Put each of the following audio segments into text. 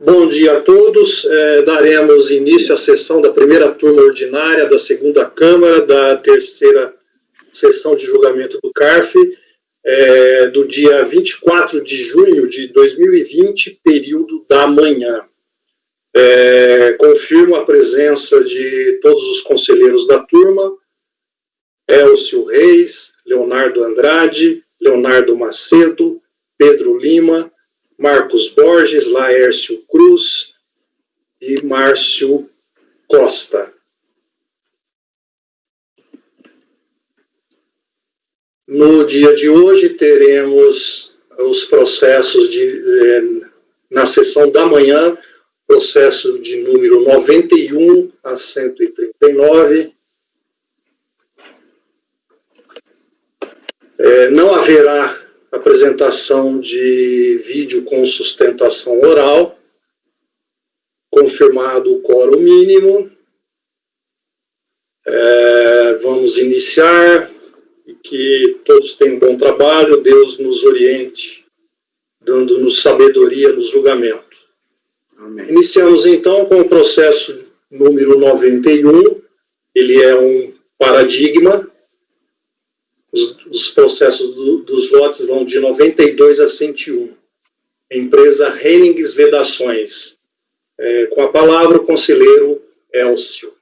Bom dia a todos. Daremos início à sessão da primeira turma ordinária da segunda Câmara, da terceira sessão de julgamento do CARF, do dia 24 de junho de 2020, período da manhã. Confirmo a presença de todos os conselheiros da turma: Elcio Reis, Leonardo Andrade, Leonardo Macedo, Pedro Lima, Marcos Borges, Laércio Cruz e Márcio Costa. No dia de hoje teremos os processos na sessão da manhã, processo de número 91 a 139. Não haverá apresentação de vídeo com sustentação oral. Confirmado o quórum mínimo. Vamos iniciar. E que todos tenham um bom trabalho. Deus nos oriente, dando-nos sabedoria no julgamento. Amém. Iniciamos então com o processo número 91. Ele é um paradigma. Os processos dos lotes vão de 92 a 101. Empresa Hennings Vedações. Com a palavra, o conselheiro Elcio.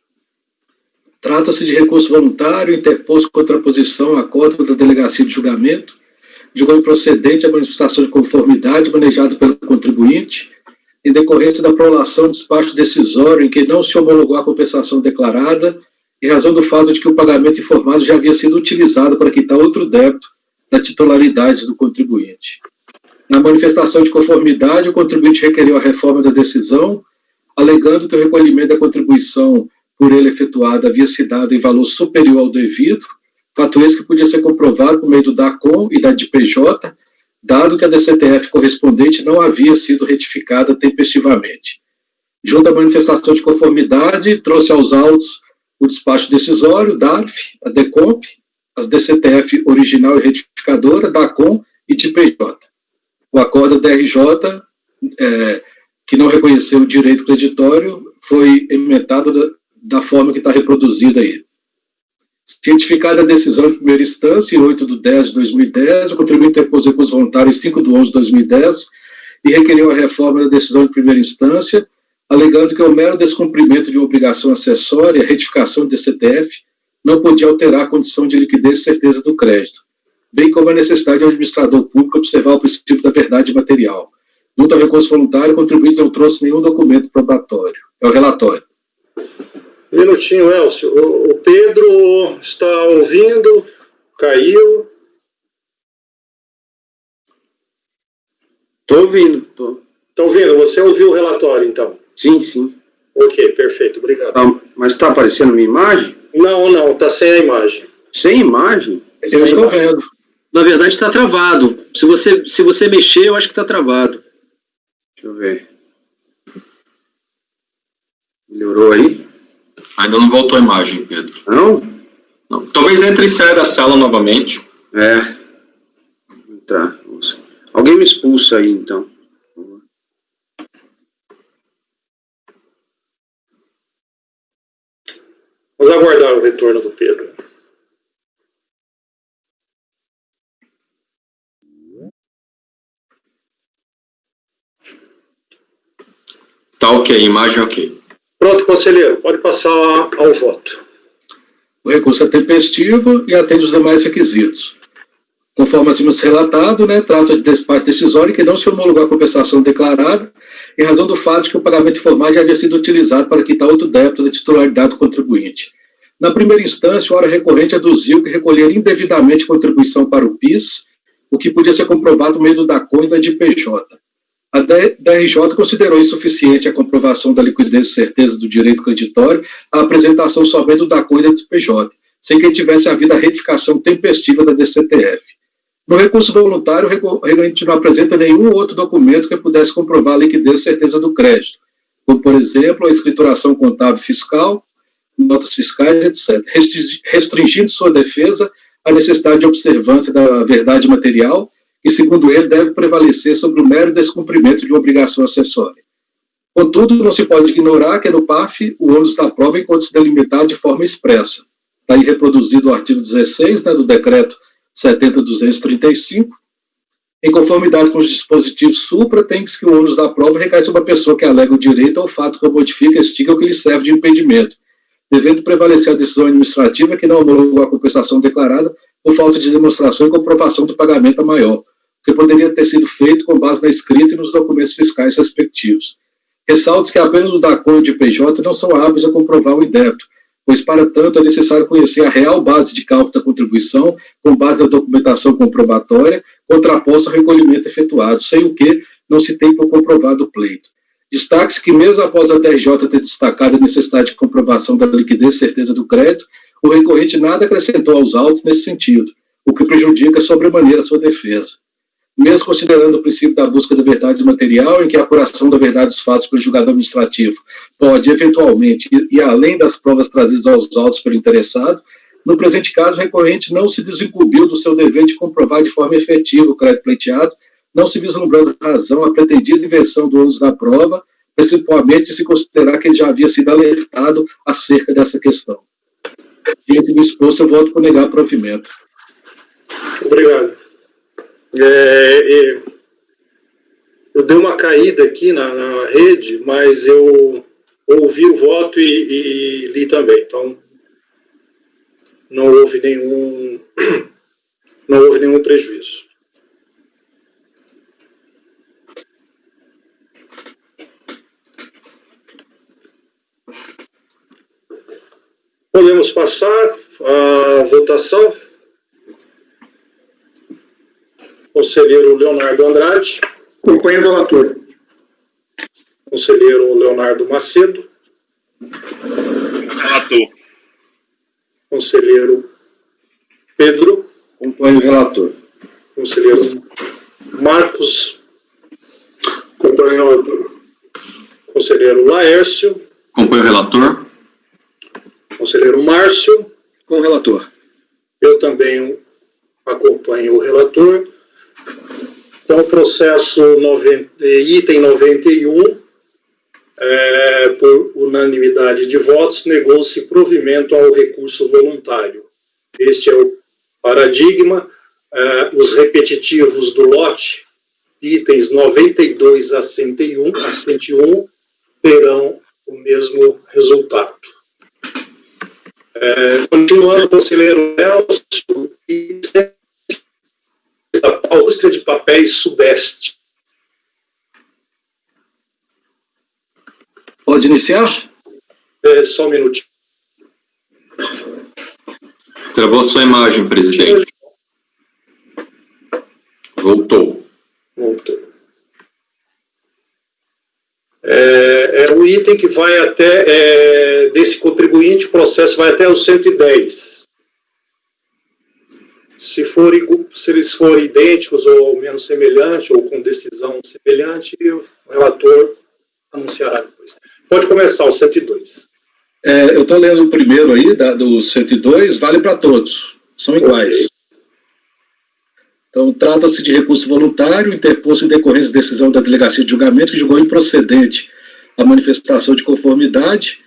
Trata-se de recurso voluntário interposto contra a posição à cota da Delegacia de Julgamento, julgando procedente a manifestação de conformidade manejada pelo contribuinte, em decorrência da prolação do despacho decisório em que não se homologou a compensação declarada, em razão do fato de que o pagamento informado já havia sido utilizado para quitar outro débito da titularidade do contribuinte. Na manifestação de conformidade, o contribuinte requeriu a reforma da decisão, alegando que o recolhimento da contribuição por ele efetuada havia se dado em valor superior ao devido, fato esse que podia ser comprovado por meio do DACOM e da DPJ, dado que a DCTF correspondente não havia sido retificada tempestivamente. Junto à manifestação de conformidade, trouxe aos autos o despacho decisório, DARF, a DECOMP, as DCTF original e retificadora, DACOM e DPJ. O acordo da RJ, que não reconheceu o direito creditório, foi emendado da forma que está reproduzida aí. Cientificada a decisão de primeira instância, em 8/10/2010, o contribuinte interpôs recurso voluntário em 5/11/2010 e requeriu a reforma da decisão de primeira instância, alegando que o mero descumprimento de uma obrigação acessória, a retificação de DCTF, não podia alterar a condição de liquidez e certeza do crédito, bem como a necessidade do administrador público observar o princípio da verdade material. Junto ao recurso voluntário, o contribuinte não trouxe nenhum documento probatório. É o relatório. Um minutinho, Elcio. O Pedro está ouvindo? Caiu? Estou ouvindo. Está ouvindo? Você ouviu o relatório, então? Sim, sim. Ok, perfeito. Obrigado. Mas está aparecendo minha imagem? Não. Está sem a imagem. Sem imagem? Eu estou vendo. Na verdade, está travado. Se você mexer, eu acho que está travado. Deixa eu ver. Melhorou aí? Ainda não voltou a imagem, Pedro. Não? Talvez entre e saia da sala novamente. Tá. Alguém me expulsa aí, então. Vamos aguardar o retorno do Pedro. Tá ok, imagem ok. Pronto, conselheiro, pode passar ao voto. O recurso é tempestivo e atende os demais requisitos. Conforme acima relatado, trata de despacho decisório que não se homologou a compensação declarada, em razão do fato de que o pagamento informal já havia sido utilizado para quitar outro débito da titularidade do contribuinte. Na primeira instância, o órgão recorrente aduziu que recolher indevidamente contribuição para o PIS, o que podia ser comprovado por meio do DACOM e da DPJ. A DRJ considerou insuficiente a comprovação da liquidez e certeza do direito creditório a apresentação somente do DACOM e da DPJ, sem que tivesse havido a retificação tempestiva da DCTF. No recurso voluntário, o requerente não apresenta nenhum outro documento que pudesse comprovar a liquidez e certeza do crédito, como, por exemplo, a escrituração contábil fiscal, notas fiscais, etc., restringindo sua defesa à necessidade de observância da verdade material, que, segundo ele, deve prevalecer sobre o mero descumprimento de uma obrigação acessória. Contudo, não se pode ignorar que no PAF o ônus da prova encontra-se delimitado de forma expressa. Está aí reproduzido o artigo 16, né, do decreto 70.235. Em conformidade com os dispositivos supra, tem-se que o ônus da prova recai sobre a pessoa que alega o direito ao fato que o modifica, extingue ou que lhe serve de impedimento, devendo prevalecer a decisão administrativa que não homologou a compensação declarada por falta de demonstração e comprovação do pagamento a maior, o que poderia ter sido feito com base na escrita e nos documentos fiscais respectivos. Ressalta-se que apenas o DACON e o DPJ não são hábeis a comprovar o indébito, pois, para tanto, é necessário conhecer a real base de cálculo da contribuição, com base na documentação comprobatória, contraposta ao recolhimento efetuado, sem o que não se tem por comprovado o pleito. Destaque-se que, mesmo após a TRJ ter destacado a necessidade de comprovação da liquidez e certeza do crédito, o recorrente nada acrescentou aos autos nesse sentido, o que prejudica sobremaneira a sua defesa. Mesmo considerando o princípio da busca da verdade material, em que a apuração da verdade dos fatos pelo julgado administrativo pode, eventualmente, ir além das provas trazidas aos autos pelo interessado, no presente caso, o recorrente não se desincumbiu do seu dever de comprovar de forma efetiva o crédito pleiteado, não se vislumbrando razão a pretendida inversão do ônus da prova, principalmente se considerar que ele já havia sido alertado acerca dessa questão. Diante do exposto, eu voto por negar provimento. Obrigado. Eu dei uma caída aqui na rede, mas eu ouvi o voto e li também. Então, não houve nenhum prejuízo. Podemos passar à votação. Conselheiro Leonardo Andrade. Acompanho o relator. Conselheiro Leonardo Macedo. Relator. Conselheiro Pedro. Acompanho o relator. Conselheiro Marcos. Acompanho o relator. Conselheiro Laércio. Acompanho o relator. Conselheiro Márcio. Com o relator. Eu também acompanho o relator. Então, processo item 91, por unanimidade de votos, negou-se provimento ao recurso voluntário. Este é o paradigma. Os repetitivos do lote, itens 92 a 101, terão o mesmo resultado. Continuando, conselheiro Nelson, da indústria de papéis Sudeste. Pode iniciar? Só um minutinho. Travou sua imagem, presidente. Voltou. É o item que vai até, desse contribuinte, o processo vai até o 110. Se eles forem idênticos ou menos semelhantes, ou com decisão semelhante, o relator anunciará depois. Pode começar o 102. Eu estou lendo o primeiro aí, do 102, vale para todos, são iguais. Okay. Então, trata-se de recurso voluntário interposto em decorrência de decisão da Delegacia de Julgamento que julgou improcedente a manifestação de conformidade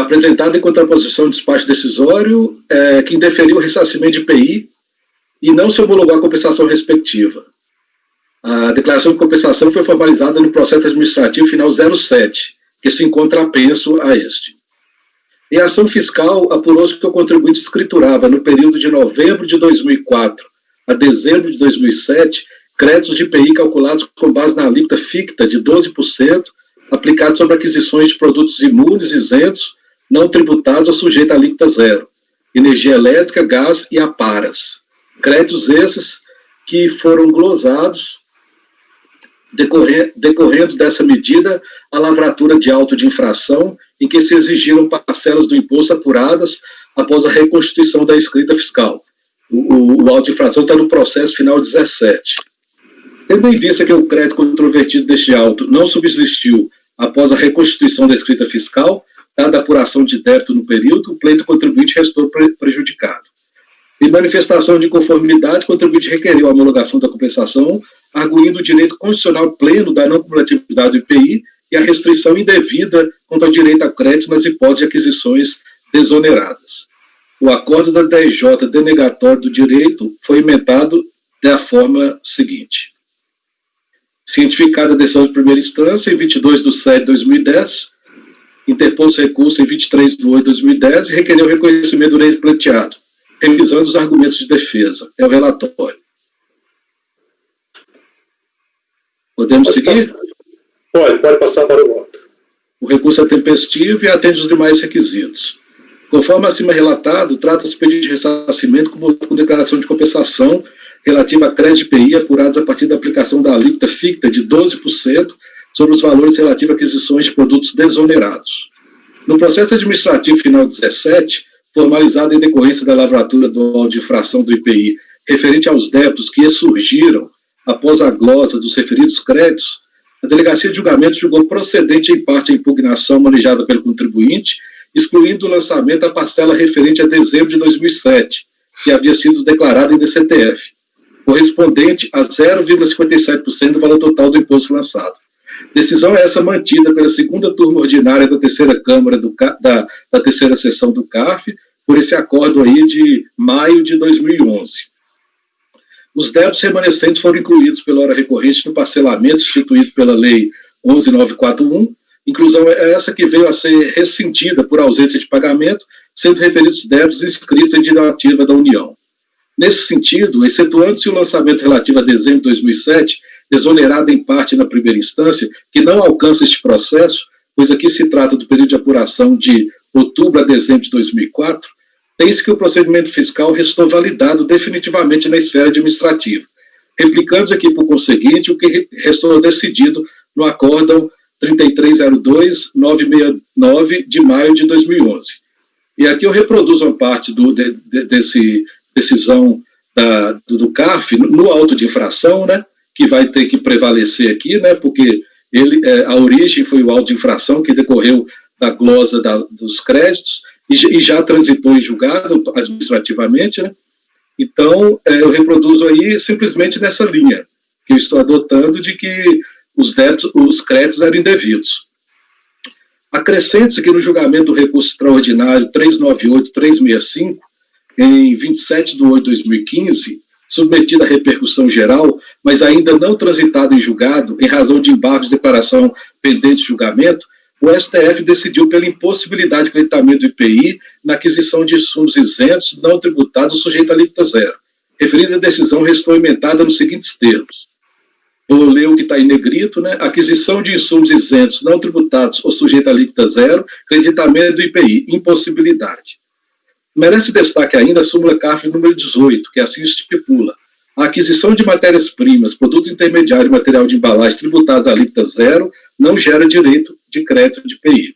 apresentada em contraposição ao despacho decisório que indeferiu o ressarcimento de IPI e não se homologou a compensação respectiva. A declaração de compensação foi formalizada no processo administrativo final 07, que se encontra apenso a este. Em ação fiscal, apurou-se que o contribuinte escriturava, no período de novembro de 2004 a dezembro de 2007, créditos de IPI calculados com base na alíquota ficta de 12%, aplicados sobre aquisições de produtos imunes, isentos, não tributados ou sujeitos à alíquota zero, energia elétrica, gás e aparas. Créditos esses que foram glosados, decorrendo dessa medida, a lavratura de auto de infração, em que se exigiram parcelas do imposto apuradas após a reconstituição da escrita fiscal. O auto de infração está no processo final 17. Tendo em vista que o crédito controvertido deste auto não subsistiu após a reconstituição da escrita fiscal, dada a apuração de débito no período, o pleito contribuinte restou prejudicado. Em manifestação de conformidade, o contribuinte requeriu a homologação da compensação, arguindo o direito constitucional pleno da não cumulatividade do IPI e a restrição indevida quanto ao direito a crédito nas hipóteses de aquisições desoneradas. O acordo da DRJ denegatório do direito foi emendado da forma seguinte. Cientificada a decisão de primeira instância em 22/7/2010, interpôs recurso em 23/8/2010 e requereu o reconhecimento do direito pleiteado, revisando os argumentos de defesa. É o relatório. Podemos seguir? Pode passar para o voto. O recurso é tempestivo e atende os demais requisitos. Conforme acima relatado, trata-se de pedido de ressarcimento com declaração de compensação relativa a crédito de IPI apurados a partir da aplicação da alíquota ficta de 12% sobre os valores relativos a aquisições de produtos desonerados. No processo administrativo final 17, formalizado em decorrência da lavratura do auto de infração do IPI referente aos débitos que surgiram após a glosa dos referidos créditos, a Delegacia de Julgamento julgou procedente em parte a impugnação manejada pelo contribuinte, excluindo do lançamento a parcela referente a dezembro de 2007, que havia sido declarada em DCTF, correspondente a 0,57% do valor total do imposto lançado. Decisão essa mantida pela segunda turma ordinária da terceira Câmara da terceira sessão do CARF, por esse acordo aí de maio de 2011. Os débitos remanescentes foram incluídos pela hora recorrente no parcelamento instituído pela Lei 11.941, inclusão é essa que veio a ser ressentida por ausência de pagamento, sendo referidos débitos inscritos em diretiva da União. Nesse sentido, excetuando-se o lançamento relativo a dezembro de 2007, exonerado em parte na primeira instância, que não alcança este processo, pois aqui se trata do período de apuração de outubro a dezembro de 2004, tem-se que o procedimento fiscal restou validado definitivamente na esfera administrativa, replicando aqui, por conseguinte, o que restou decidido no Acórdão 3302-969 de maio de 2011. E aqui eu reproduzo uma parte desse decisão do CARF no auto de infração, né, que vai ter que prevalecer aqui, né, porque a origem foi o auto de infração que decorreu da glosa dos créditos e já transitou em julgado administrativamente, né? Então, eu reproduzo aí simplesmente nessa linha que eu estou adotando de que os créditos eram indevidos. Acrescente-se que no julgamento do recurso extraordinário 398-365, em 27/8/2015, submetido à repercussão geral, mas ainda não transitado em julgado, em razão de embargos de declaração pendente de julgamento, o STF decidiu pela impossibilidade de creditamento do IPI na aquisição de insumos isentos não tributados ou sujeitos à alíquota zero. Referida decisão restou emendada nos seguintes termos. Vou ler o que está em negrito, né? Aquisição de insumos isentos não tributados ou sujeitos à alíquota zero, creditamento do IPI, impossibilidade. Merece destaque ainda a súmula CARF número 18, que assim estipula. A aquisição de matérias-primas, produto intermediário e material de embalagem tributados à alíquota zero não gera direito de crédito de IPI.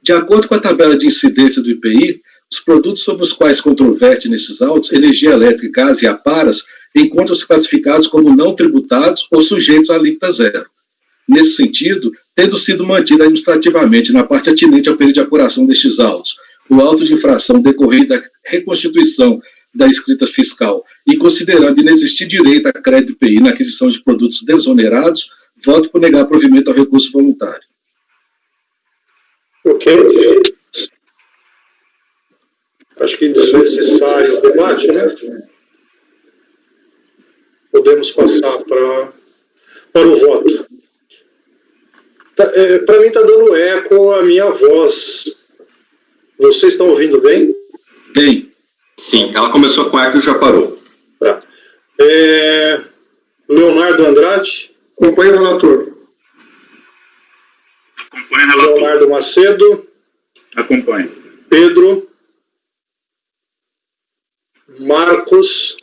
De acordo com a tabela de incidência do IPI, os produtos sobre os quais controverte nesses autos, energia elétrica, gás e aparas, encontram-se classificados como não tributados ou sujeitos à alíquota zero. Nesse sentido, tendo sido mantido administrativamente na parte atinente ao período de apuração destes autos, o auto de infração decorrente da reconstituição da escrita fiscal e considerando inexistir direito a crédito IPI na aquisição de produtos desonerados, voto por negar provimento ao recurso voluntário. Ok. Acho que desnecessário o debate, né? Podemos passar para o voto. Para mim está dando eco a minha voz. Vocês estão ouvindo bem? Bem. Sim, ela começou com eco e já parou. Tá. Leonardo Andrade. Acompanhe o relator. Acompanhe o relator. Leonardo Macedo. Acompanhe. Pedro. Marcos.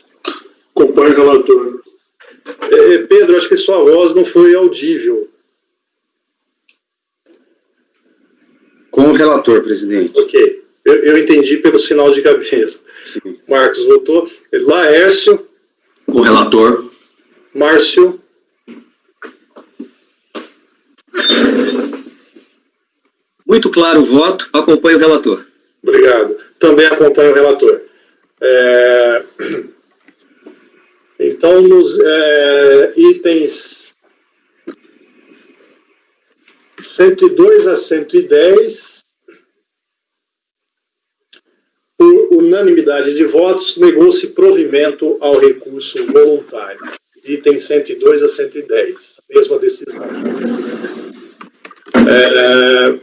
Acompanhe o relator. Pedro, acho que sua voz não foi audível. Com o relator, presidente. Ok. Eu entendi pelo sinal de cabeça. Sim. Marcos votou. Laércio. Com o relator. Márcio. Muito claro o voto, acompanho o relator. Obrigado. Também acompanho o relator. Então, nos itens 102 a 110, por unanimidade de votos, negou-se provimento ao recurso voluntário. Item 102 a 110, mesma decisão.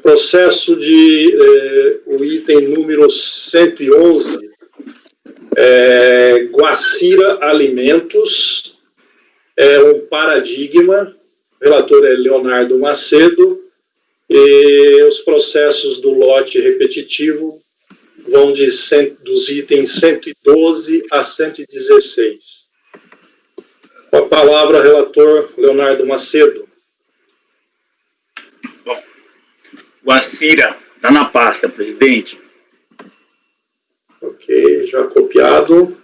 Processo de o item número 111, Guacira Alimentos, é um paradigma, o relator é Leonardo Macedo, e os processos do lote repetitivo vão dos itens 112 a 116. Com a palavra, relator Leonardo Macedo. Bom, Guacira está na pasta, presidente. Ok, já copiado.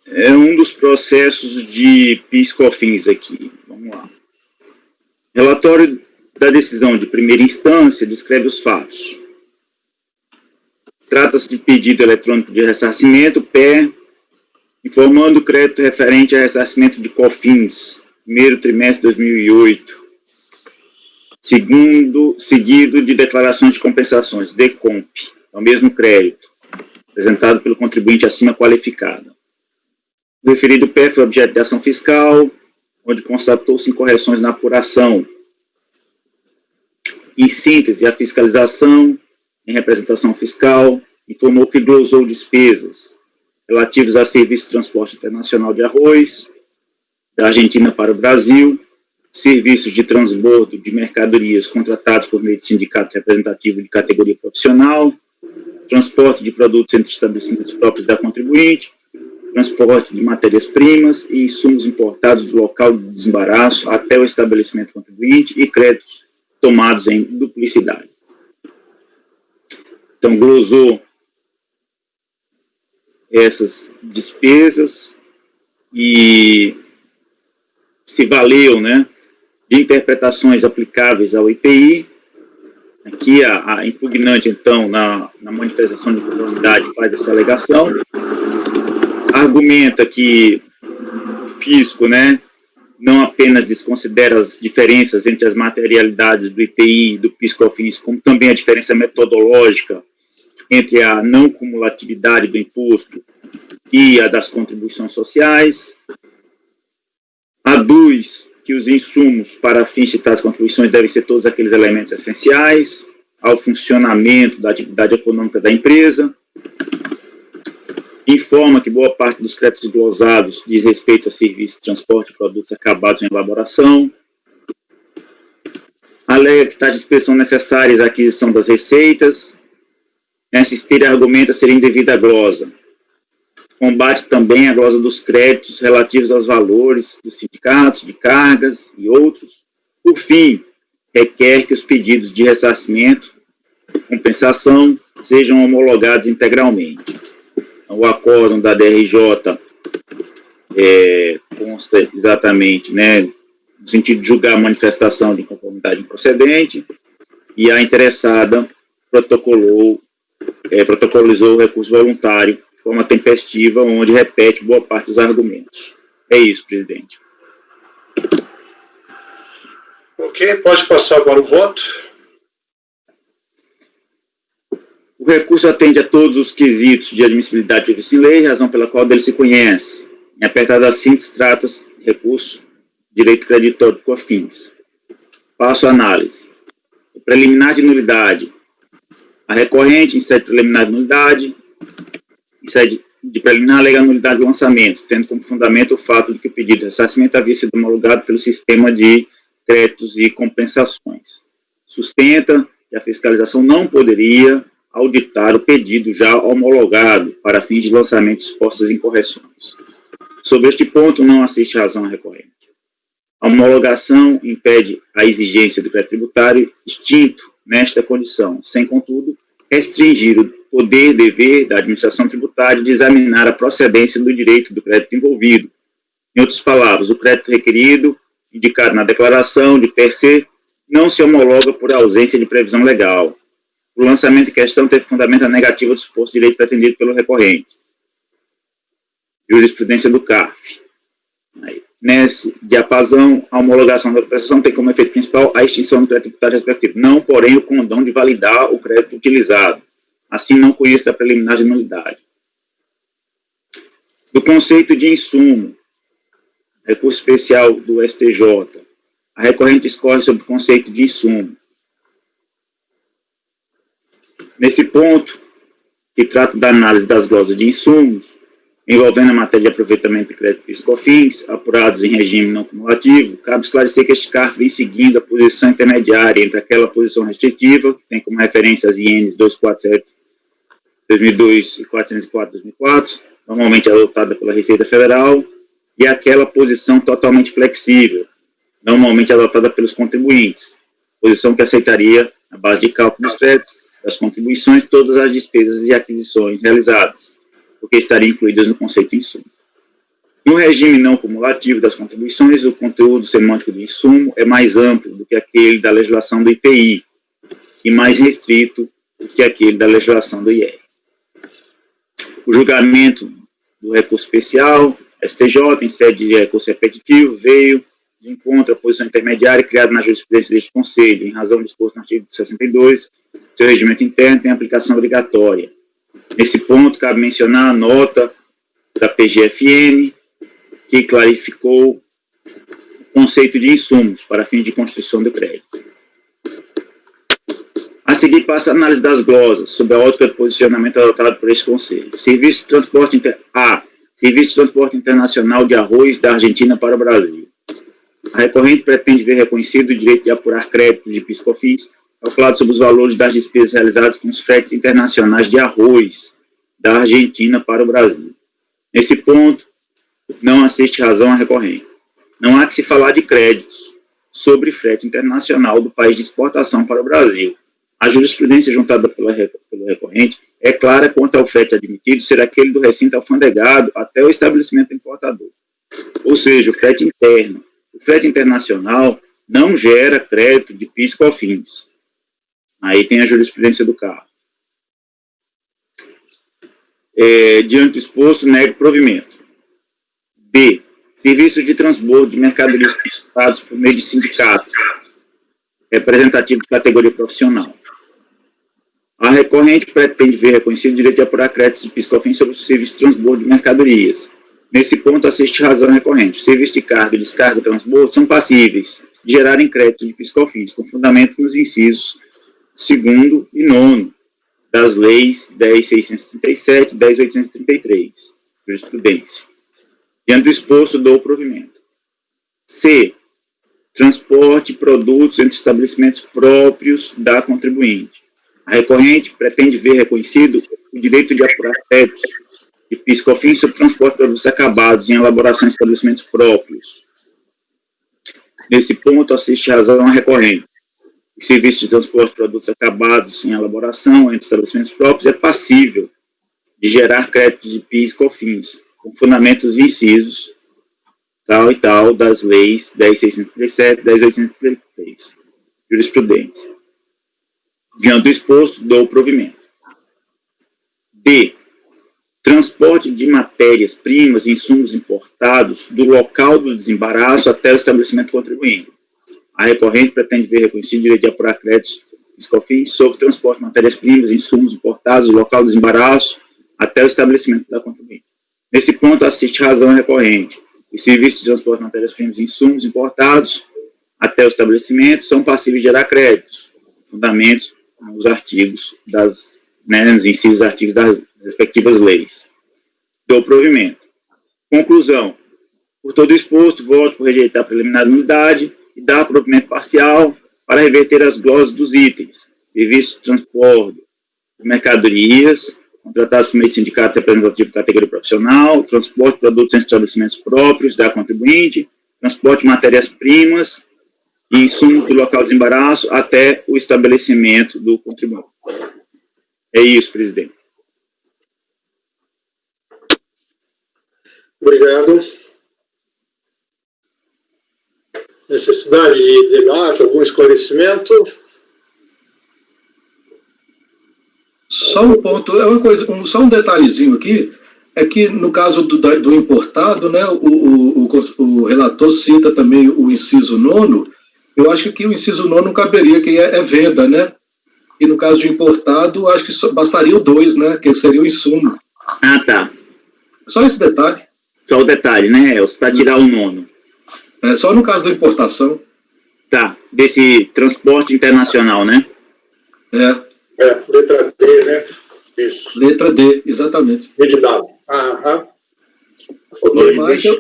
É um dos processos de PIS/COFINS aqui. Vamos lá. Relatório da decisão de primeira instância descreve os fatos. Trata-se de pedido eletrônico de ressarcimento, PE, informando o crédito referente a ressarcimento de COFINS, primeiro trimestre de 2008, seguido de declarações de compensações, DECOMP, ao mesmo crédito, apresentado pelo contribuinte acima qualificado. O referido PE foi objeto de ação fiscal, onde constatou-se incorreções na apuração. Em síntese, a fiscalização, em representação fiscal, informou que glosou despesas relativas a serviço de transporte internacional de arroz, da Argentina para o Brasil, serviços de transbordo de mercadorias contratados por meio de sindicato representativo de categoria profissional, transporte de produtos entre estabelecimentos próprios da contribuinte, transporte de matérias-primas e insumos importados do local de desembaraço até o estabelecimento contribuinte e créditos tomados em duplicidade. Então, glosou essas despesas e se valeu, né, de interpretações aplicáveis ao IPI. Aqui a impugnante, então, na manifestação de conformidade faz essa alegação, argumenta que o fisco, né, não apenas desconsidera as diferenças entre as materialidades do IPI e do PIS/COFINS, como também a diferença metodológica entre a não cumulatividade do imposto e a das contribuições sociais. Aduz que os insumos para fins de tais contribuições devem ser todos aqueles elementos essenciais ao funcionamento da atividade econômica da empresa. Informa que boa parte dos créditos glosados diz respeito a serviços de transporte de produtos acabados em elaboração. Alega que tais despesas são necessárias à aquisição das receitas. Nessa esteira argumenta ser indevida a glosa. Combate também a glosa dos créditos relativos aos valores dos sindicatos, de cargas e outros. Por fim, requer que os pedidos de ressarcimento, compensação, sejam homologados integralmente. O acórdão da DRJ consta exatamente, né, no sentido de julgar a manifestação de inconformidade improcedente, e a interessada protocolizou o recurso voluntário de forma tempestiva, onde repete boa parte dos argumentos. É isso, presidente. Ok, pode passar para o voto. O recurso atende a todos os quesitos de admissibilidade previstos em lei, razão pela qual dele se conhece. Em apertada síntese, trata-se de recurso direito creditório de COFINS. Passo a análise. O preliminar de nulidade. A recorrente, em sede preliminar de nulidade, em sede de preliminar, alega a nulidade do lançamento, tendo como fundamento o fato de que o pedido de ressarcimento havia sido homologado pelo sistema de créditos e compensações. Sustenta que a fiscalização não poderia auditar o pedido já homologado para fins de lançamento de supostas incorreções. Sobre este ponto, não assiste razão à recorrente. A homologação impede a exigência do crédito tributário extinto nesta condição, sem, contudo, restringir o poder-dever da administração tributária de examinar a procedência do direito do crédito envolvido. Em outras palavras, o crédito requerido, indicado na declaração de per se, não se homologa por ausência de previsão legal. O lançamento em questão teve fundamento a negativa do suposto direito pretendido pelo recorrente. Jurisprudência do CARF. Aí. Nesse diapasão, a homologação da prestação tem como efeito principal a extinção do crédito tributário respectivo, não, porém, o condão de validar o crédito utilizado. Assim, não conheço da preliminar de nulidade. Do conceito de insumo, recurso especial do STJ, a recorrente discorre sobre o conceito de insumo. Nesse ponto, que trata da análise das glosas de insumos, envolvendo a matéria de aproveitamento de crédito PIS/COFINS, apurados em regime não cumulativo, cabe esclarecer que este CARF vem seguindo a posição intermediária entre aquela posição restritiva, que tem como referência as INs 247/2002 e 404/2004, normalmente adotada pela Receita Federal, e aquela posição totalmente flexível, normalmente adotada pelos contribuintes, posição que aceitaria, na base de cálculo dos créditos, das contribuições, todas as despesas e aquisições realizadas, porque estariam incluídas no conceito de insumo. No regime não cumulativo das contribuições, o conteúdo semântico do insumo é mais amplo do que aquele da legislação do IPI e mais restrito do que aquele da legislação do IR. O julgamento do recurso especial, STJ, em sede de recurso repetitivo, veio de encontro à posição intermediária criada na jurisprudência deste Conselho, em razão do disposto no artigo 62, seu regimento interno tem aplicação obrigatória. Nesse ponto, cabe mencionar a nota da PGFN, que clarificou o conceito de insumos para fins de constituição do crédito. A seguir, passa a análise das glosas, sob a ótica de posicionamento adotado por este Conselho. Serviço de transporte internacional de arroz da Argentina para o Brasil. A recorrente pretende ver reconhecido o direito de apurar créditos de PIS/COFINS calculado sobre os valores das despesas realizadas com os fretes internacionais de arroz da Argentina para o Brasil. Nesse ponto, não assiste razão à recorrente. Não há que se falar de créditos sobre frete internacional do país de exportação para o Brasil. A jurisprudência juntada pelo recorrente é clara quanto ao frete admitido ser aquele do recinto alfandegado até o estabelecimento importador. Ou seja, o frete interno. O frete internacional não gera crédito de PIS/COFINS. Aí tem a jurisprudência do carro. Diante do exposto, nego provimento. B. Serviços de transbordo de mercadorias prestados por meio de sindicatos, representativo de categoria profissional. A recorrente pretende ver reconhecido o direito de apurar créditos de PIS/COFINS sobre o serviço de transbordo de mercadorias. Nesse ponto, assiste razão recorrente. Serviços de carga, descarga e transbordo são passíveis de gerarem créditos de PIS/COFINS, com fundamento nos incisos 2º e 9º das leis 10.637 e 10.833, jurisprudência. Diante do exposto, dou provimento. C. Transporte de produtos entre estabelecimentos próprios da contribuinte. A recorrente pretende ver reconhecido o direito de apurar créditos de PIS/COFINS sobre transporte de produtos acabados em elaboração em estabelecimentos próprios. Nesse ponto, assiste razão à recorrente. O serviço de transporte de produtos acabados em elaboração entre estabelecimentos próprios é passível de gerar créditos de PIS/COFINS, com fundamentos e incisos tal e tal das leis 10.637 e 10.833, jurisprudência. Diante do exposto, dou provimento. B. Transporte de matérias-primas e insumos importados do local do desembaraço até o estabelecimento contribuinte. A recorrente pretende ver reconhecido o direito de apurar créditos PIS/COFINS sobre o transporte de matérias-primas e insumos importados do local do desembaraço até o estabelecimento da contribuinte. Nesse ponto, assiste razão recorrente. Os serviços de transporte de matérias-primas e insumos importados até o estabelecimento são passíveis de gerar créditos, fundamentos nos artigos nos incisos artigos das respectivas leis. Dou provimento. Conclusão. Por todo exposto, voto por rejeitar a preliminar de nulidade e dar provimento parcial para reverter as glosas dos itens. Serviço de transporte de mercadorias, contratados por meio de sindicato representativo de categoria profissional, transporte de produtos em estabelecimentos próprios da contribuinte, transporte de matérias-primas e insumos do local de desembaraço até o estabelecimento do contribuinte. É isso, presidente. Obrigado. Necessidade de debate, algum esclarecimento? Só um ponto, só um detalhezinho aqui. É que, no caso do importado, né, o relator cita também o inciso 9º. Eu acho que aqui o inciso 9º não caberia, que é venda, né? E no caso de importado, acho que só bastaria o 2, né? Que seria o insumo. Ah, tá. Só esse detalhe. Só o detalhe, né, Elcio, para tirar o 9º. É só no caso da importação. Tá, desse transporte internacional, né? Letra D, né? Isso. Letra D, exatamente. D de dado. Aham.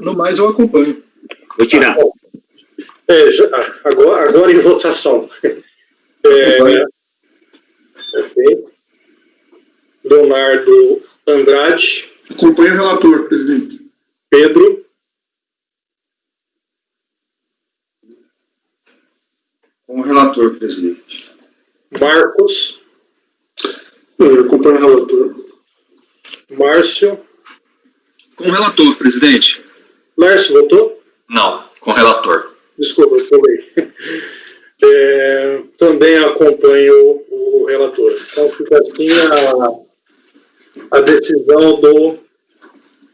No mais eu acompanho. Vou tirar. Agora em votação. Ok. Leonardo Andrade. Acompanho o relator, presidente. Pedro. Com o relator, presidente. Marcos. Acompanho o relator. Márcio. Com o relator, presidente. Márcio, votou? Não, com o relator. Desculpa, eu pulei. Também acompanho o relator. Então, fica assim a decisão do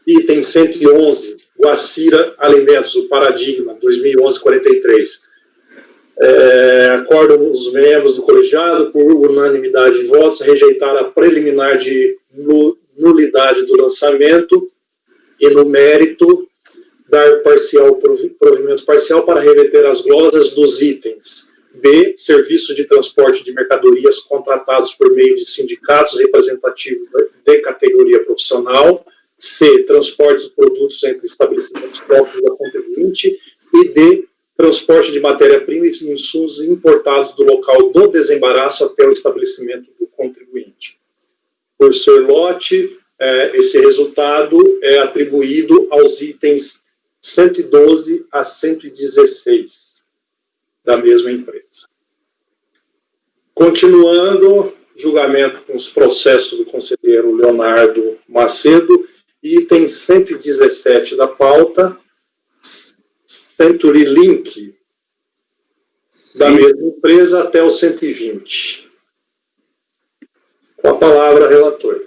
item 111, Guacira Alimentos, o Paradigma, 2011-43. Acordam os membros do colegiado, por unanimidade de votos, rejeitar a preliminar de nulidade do lançamento e, no mérito, dar provimento parcial para reverter as glosas dos itens. B. Serviços de transporte de mercadorias contratados por meio de sindicatos representativos de categoria profissional. C. Transportes de produtos entre estabelecimentos próprios da contribuinte. E D. Transporte de matéria-prima e insumos importados do local do desembaraço até o estabelecimento do contribuinte. Por ser lote, esse resultado é atribuído aos itens 112 a 116 da mesma empresa. Continuando, julgamento com os processos do conselheiro Leonardo Macedo, item 117 da pauta, Century Link, da mesma empresa até o 120. Com a palavra, relator.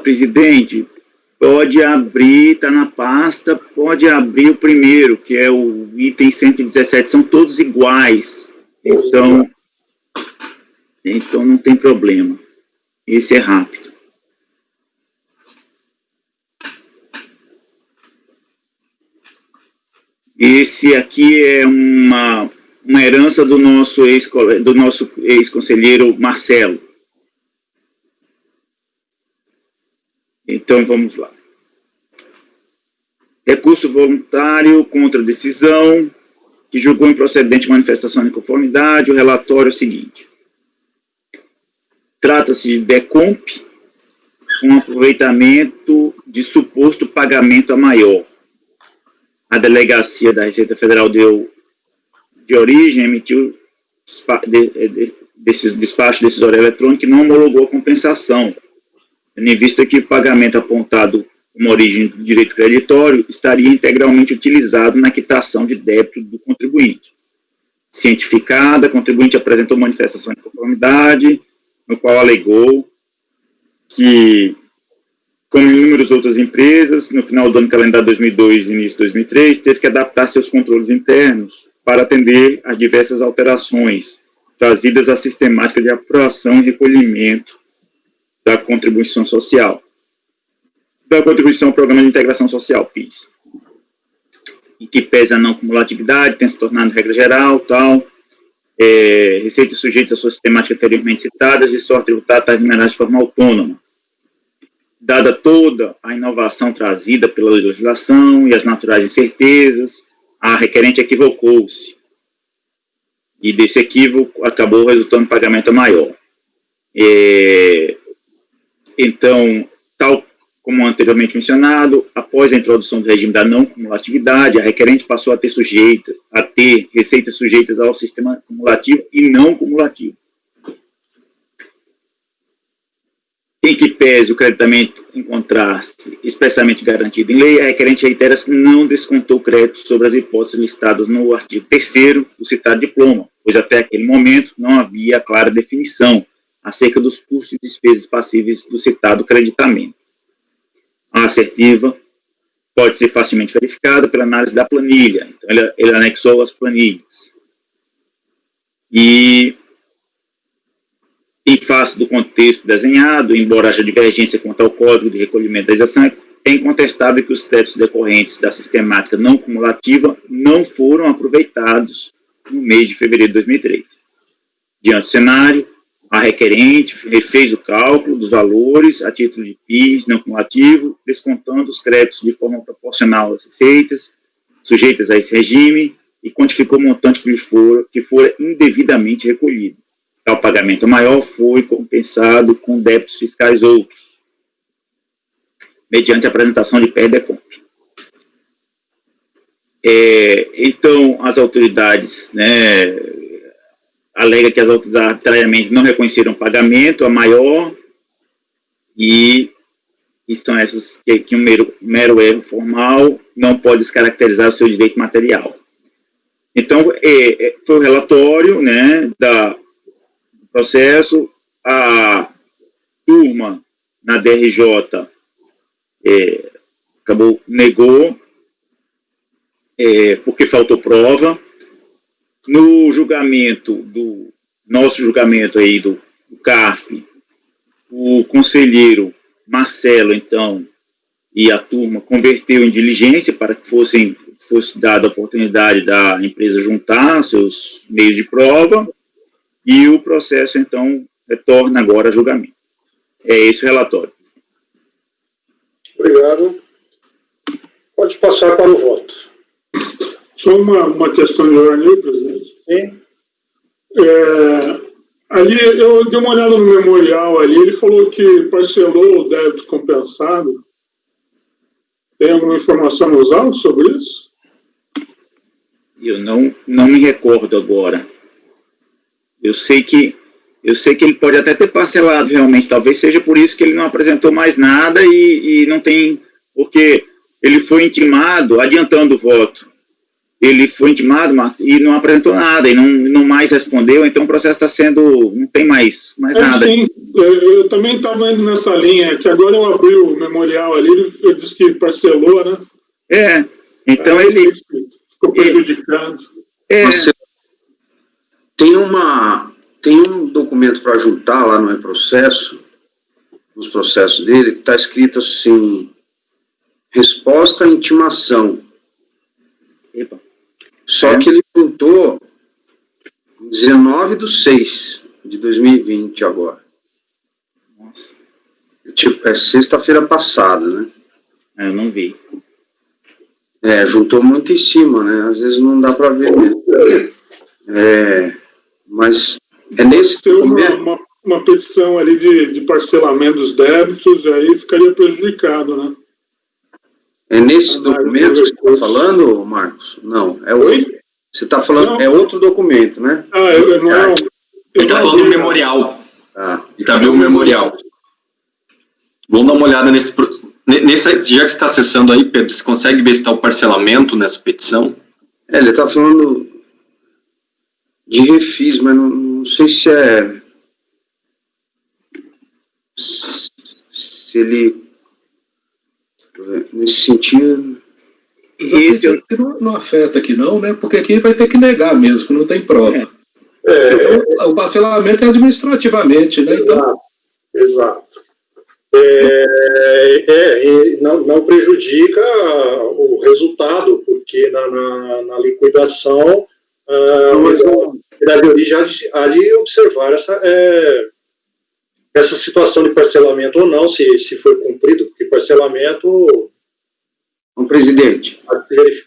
Presidente, pode abrir, está na pasta, pode abrir o primeiro, que é o item 117, são todos iguais. Então não tem problema. Esse é rápido. Esse aqui é uma herança do nosso ex-conselheiro Marcelo. Então, vamos lá. Recurso voluntário contra a decisão, que julgou improcedente manifestação de conformidade. O relatório é o seguinte. Trata-se de DECOMP, com aproveitamento de suposto pagamento a maior. A Delegacia da Receita Federal deu de origem, emitiu despacho decisório eletrônico que não homologou a compensação, tendo em vista que o pagamento apontado como origem do direito creditório estaria integralmente utilizado na quitação de débito do contribuinte. Cientificada, a contribuinte apresentou manifestação de conformidade, no qual alegou que, como inúmeras outras empresas, no final do ano calendário 2002 e início de 2003, teve que adaptar seus controles internos para atender às diversas alterações trazidas à sistemática de apuração e recolhimento da contribuição social, da contribuição ao Programa de Integração Social, PIS, e que pesa a não cumulatividade, tem se tornado regra geral, tal, receitas sujeitas à sua sistemática anteriormente citadas e sorte tributária está remunerada de forma autônoma. Dada toda a inovação trazida pela legislação e as naturais incertezas, a requerente equivocou-se. E desse equívoco acabou resultando em pagamento maior. Então, tal como anteriormente mencionado, após a introdução do regime da não cumulatividade, a requerente passou a ter receitas sujeitas ao sistema cumulativo e não cumulativo. Em que pese o creditamento encontrar-se expressamente garantido em lei, a requerente reitera-se não descontou crédito sobre as hipóteses listadas no artigo 3º do citado diploma, pois até aquele momento não havia clara definição acerca dos custos e despesas passíveis do citado creditamento. A assertiva pode ser facilmente verificada pela análise da planilha. Então, ele anexou as planilhas. E em face do contexto desenhado, embora haja divergência quanto ao código de recolhimento da isenção, é incontestável que os créditos decorrentes da sistemática não cumulativa não foram aproveitados no mês de fevereiro de 2003. Diante do cenário, a requerente refez o cálculo dos valores a título de PIS não cumulativo, descontando os créditos de forma proporcional às receitas sujeitas a esse regime e quantificou o montante que for indevidamente recolhido. Tal pagamento maior foi compensado com débitos fiscais outros, mediante a apresentação de PER-DECOMP. Então, as autoridades, alega que as autoridades arbitrariamente não reconheceram o pagamento, a maior, e são essas que um mero erro formal não pode descaracterizar o seu direito material. Então, foi o relatório, do processo, a turma na DRJ negou, porque faltou prova. No julgamento, nosso julgamento aí do CARF, o conselheiro Marcelo, então, e a turma converteu em diligência para que fosse dada a oportunidade da empresa juntar seus meios de prova, e o processo, então, retorna agora a julgamento. É esse o relatório. Obrigado. Pode passar para o voto. Só uma questão de ordem, presidente. Sim. Ali, eu dei uma olhada no memorial ali, ele falou que parcelou o débito compensado. Tem alguma informação nos autos sobre isso? Eu não me recordo agora. Eu sei que ele pode até ter parcelado realmente, talvez seja por isso que ele não apresentou mais nada e não tem, porque ele foi intimado, adiantando o voto, ele foi intimado e não apresentou nada, e não mais respondeu, então o processo está sendo, não tem mais nada. Sim, eu também estava indo nessa linha, que agora eu abri o memorial ali, ele disse que parcelou, né? Então ele ficou prejudicado. Tem um documento para juntar lá no reprocesso, nos processos dele, que está escrito assim, resposta à intimação. Epa. Só que ele juntou 19/6 de 2020 agora. Nossa. Tipo, é sexta-feira passada, né? Eu não vi. Juntou muito em cima, né? Às vezes não dá para ver mesmo. Mas é nesse Tem documento... uma petição ali de parcelamento dos débitos, aí ficaria prejudicado, né? É nesse documento que você está falando, Marcos? Não, é outro. Oi? Você está falando, Não. é outro documento, né? Não é um... Ele está falando do memorial. Ah, Ele está abrindo o memorial. Vamos dar uma olhada nesse... Já que você está acessando aí, Pedro, você consegue ver se está o parcelamento nessa petição? ele está falando de refis, mas não sei se é... Se ele... Nesse sentido... Esse não afeta aqui não, né? Porque aqui vai ter que negar mesmo, que não tem prova. Então, o parcelamento é administrativamente, né? Então... Exato. Não prejudica o resultado, porque na liquidação a de origem há de observar essa situação de parcelamento ou não, se foi cumprido, porque parcelamento... Presidente,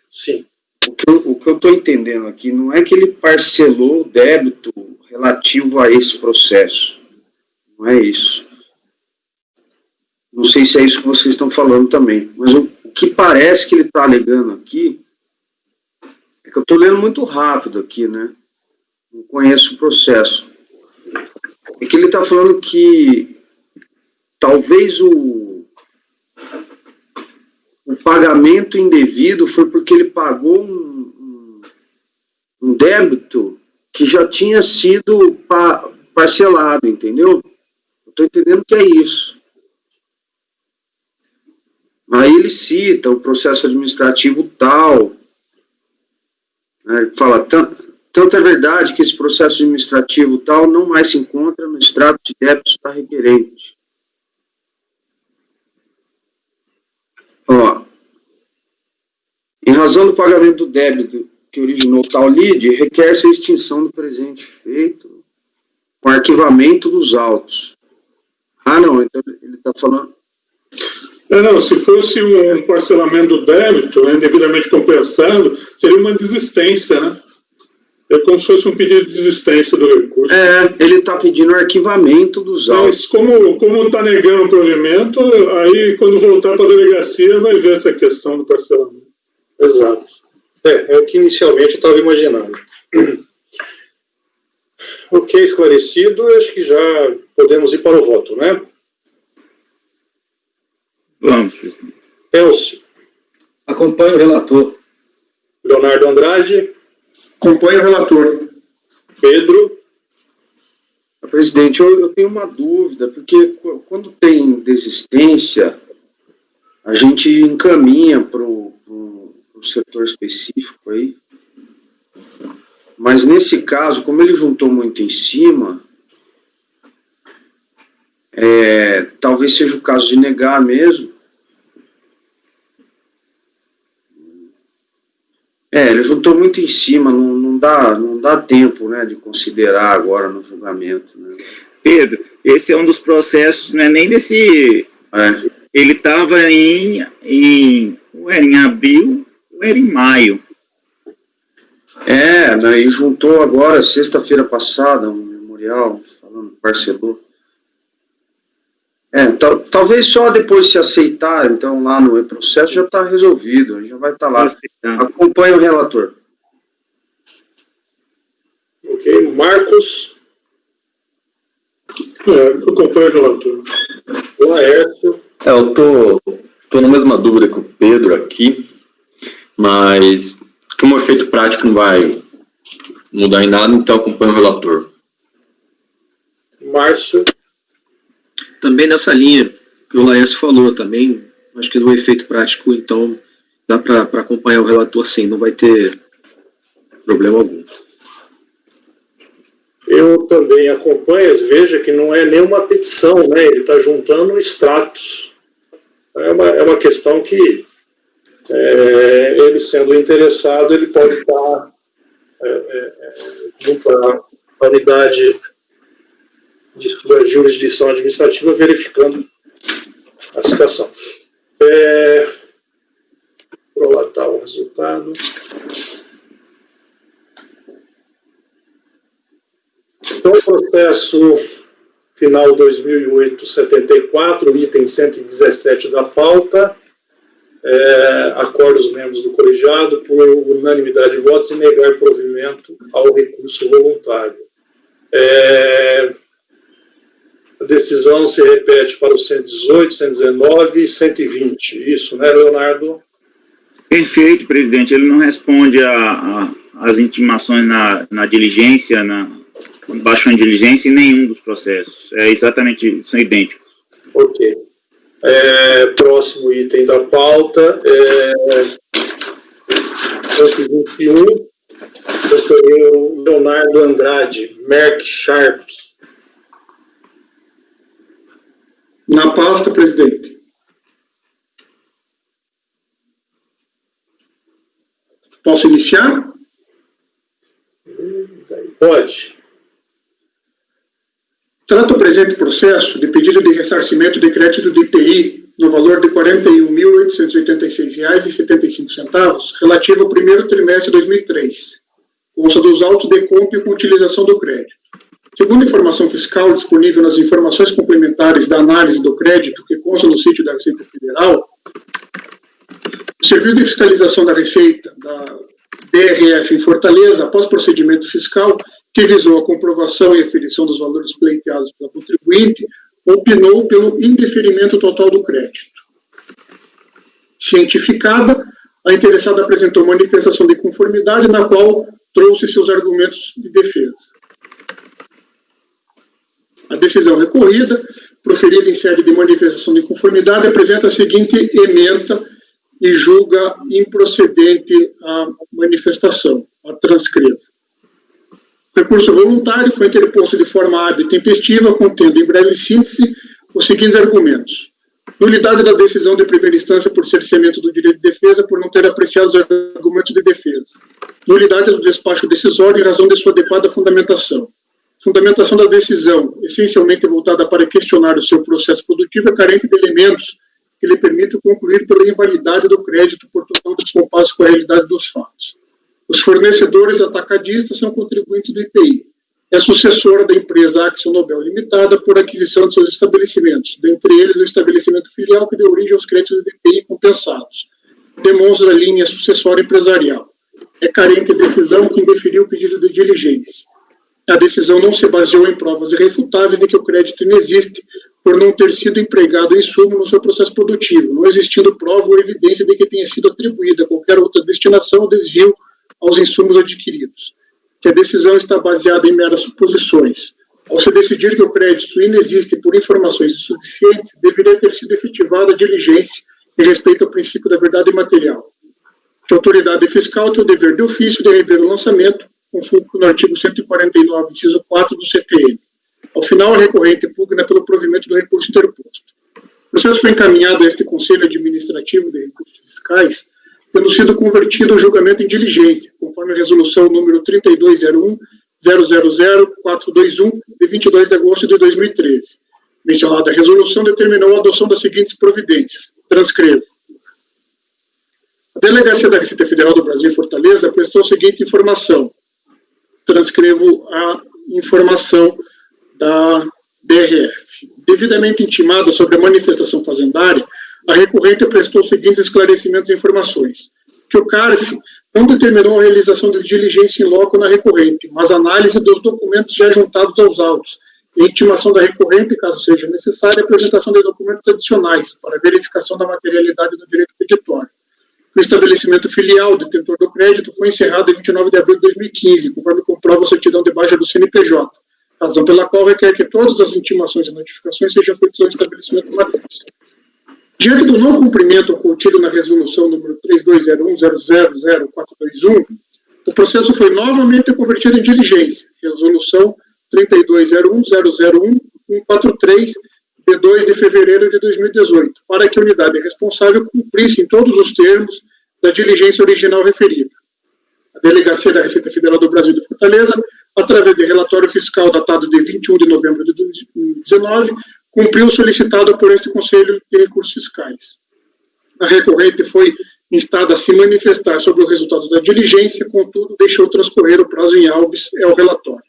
sim. o que eu estou entendendo aqui não é que ele parcelou o débito relativo a esse processo. Não é isso. Não sei se é isso que vocês estão falando também. Mas o que parece que ele está alegando aqui é que eu estou lendo muito rápido aqui, né? Não conheço o processo. É que ele está falando que talvez o pagamento indevido foi porque ele pagou um débito que já tinha sido parcelado, entendeu? estou entendendo que é isso. Aí ele cita o processo administrativo tal, né, ele fala, tanto é verdade que esse processo administrativo tal não mais se encontra no extrato de débitos da requerente. Ó, em razão do pagamento do débito que originou tal lide, requer-se a extinção do presente feito com arquivamento dos autos. Ah, não, então ele está falando... Não, se fosse um parcelamento do débito, né, indevidamente compensado, seria uma desistência, né? É como se fosse um pedido de desistência do recurso. Ele está pedindo arquivamento dos autos. Mas como está negando o provimento, aí quando voltar para a delegacia vai ver essa questão do parcelamento. Exato. É o que inicialmente eu estava imaginando. Ok, esclarecido, acho que já podemos ir para o voto, né? Vamos, presidente. Elcio, Acompanho o relator. Leonardo Andrade, Acompanhe o relator. Pedro, Presidente, eu tenho uma dúvida, porque quando tem desistência, a gente encaminha para o setor específico aí. Mas nesse caso, como ele juntou muito em cima, talvez seja o caso de negar mesmo. Ele juntou muito em cima, não dá tempo, né, de considerar agora no julgamento, né? Pedro, esse é um dos processos, não é nem desse... Ele estava ou era em abril, ou era em maio. Né, e juntou agora, sexta-feira passada, um memorial, falando que parcelou. Talvez só depois se aceitar, então, lá no processo já está resolvido, já vai estar lá. Acompanhe o relator. ok, Marcos, Eu acompanho o relator. Laércio, Eu tô na mesma dúvida que o Pedro aqui, mas como o efeito prático não vai mudar em nada, então acompanho o relator. Márcio, Também nessa linha que o Laércio falou também, acho que no efeito prático, então, dá para acompanhar o relator sim, não vai ter problema algum. eu também acompanho, veja que não é nenhuma petição, né? Ele está juntando extratos. É uma questão que, ele sendo interessado, ele pode estar junto à unidade de jurisdição administrativa verificando a situação. Prolatar o resultado. Então, o processo final 2008-74, item 117 da pauta, acorda os membros do colegiado por unanimidade de votos em negar provimento ao recurso voluntário. A decisão se repete para o 118, 119 e 120. Isso, né, Leonardo? Perfeito, presidente. Ele não responde às intimações na diligência, quando baixou em diligência, em nenhum dos processos. São idênticos. Ok. Próximo item da pauta, 121, companheiro Leonardo Andrade, Merck Sharp. Na pasta, presidente. Posso iniciar? Pode. Trata o presente processo de pedido de ressarcimento de crédito de IPI no valor de R$ 41.886,75, relativo ao primeiro trimestre de 2003, consta dos autos de compra com utilização do crédito. Segundo a informação fiscal disponível nas informações complementares da análise do crédito, que consta no sítio da Receita Federal, o Serviço de Fiscalização da Receita, da DRF em Fortaleza, após procedimento fiscal, que visou a comprovação e aferição dos valores pleiteados pela contribuinte, opinou pelo indeferimento total do crédito. Cientificada, a interessada apresentou manifestação de conformidade, na qual trouxe seus argumentos de defesa. A decisão recorrida, proferida em sede de manifestação de inconformidade, apresenta a seguinte ementa e julga improcedente a manifestação. A transcrevo. O recurso voluntário foi interposto de forma hábil e tempestiva, contendo, em breve síntese, os seguintes argumentos. Nulidade da decisão de primeira instância por cerceamento do direito de defesa por não ter apreciado os argumentos de defesa. Nulidade do despacho decisório em razão de sua adequada fundamentação. Fundamentação da decisão, essencialmente voltada para questionar o seu processo produtivo, é carente de elementos que lhe permitam concluir pela invalidade do crédito por total descompasso com a realidade dos fatos. Os fornecedores atacadistas são contribuintes do IPI. É sucessora da empresa Axel Nobel Limitada por aquisição de seus estabelecimentos, dentre eles o estabelecimento filial que deu origem aos créditos do IPI compensados. Demonstra a linha sucessória empresarial. É carente de decisão que indeferiu o pedido de diligência. A decisão não se baseou em provas irrefutáveis de que o crédito inexiste por não ter sido empregado insumo no seu processo produtivo, não existindo prova ou evidência de que tenha sido atribuída a qualquer outra destinação ou desvio aos insumos adquiridos. Que a decisão está baseada em meras suposições. Ao se decidir que o crédito inexiste por informações insuficientes, deveria ter sido efetivada a diligência em respeito ao princípio da verdade material. Que a autoridade fiscal tem o dever de ofício de rever o lançamento, conforme no artigo 149, inciso 4 do CTN. Ao final, a recorrente pugna pelo provimento do recurso interposto. O processo foi encaminhado a este Conselho Administrativo de Recursos Fiscais, tendo sido convertido o julgamento em diligência, conforme a resolução número 3201-000-421, de 22 de agosto de 2013. Mencionada resolução determinou a adoção das seguintes providências. Transcrevo. A Delegacia da Receita Federal do Brasil em Fortaleza prestou a seguinte informação. Transcrevo a informação da DRF. Devidamente intimada sobre a manifestação fazendária, a recorrente prestou os seguintes esclarecimentos e informações. Que o CARF não determinou a realização de diligência em loco na recorrente, mas análise dos documentos já juntados aos autos, e intimação da recorrente, caso seja necessária, a apresentação de documentos adicionais para verificação da materialidade do direito creditório. O estabelecimento filial, detentor do crédito, foi encerrado em 29 de abril de 2015, conforme comprova a certidão de baixa do CNPJ, razão pela qual requer que todas as intimações e notificações sejam feitas ao estabelecimento matriz. Diante do não cumprimento contido na resolução número 3201-000-421, o processo foi novamente convertido em diligência, resolução 3201-001-143, de 2 de fevereiro de 2018, para que a unidade responsável cumprisse em todos os termos da diligência original referida. A Delegacia da Receita Federal do Brasil de Fortaleza, através de relatório fiscal datado de 21 de novembro de 2019, cumpriu o solicitado por este Conselho de Recursos Fiscais. A recorrente foi instada a se manifestar sobre o resultado da diligência, contudo, deixou transcorrer o prazo em habeas ao relatório.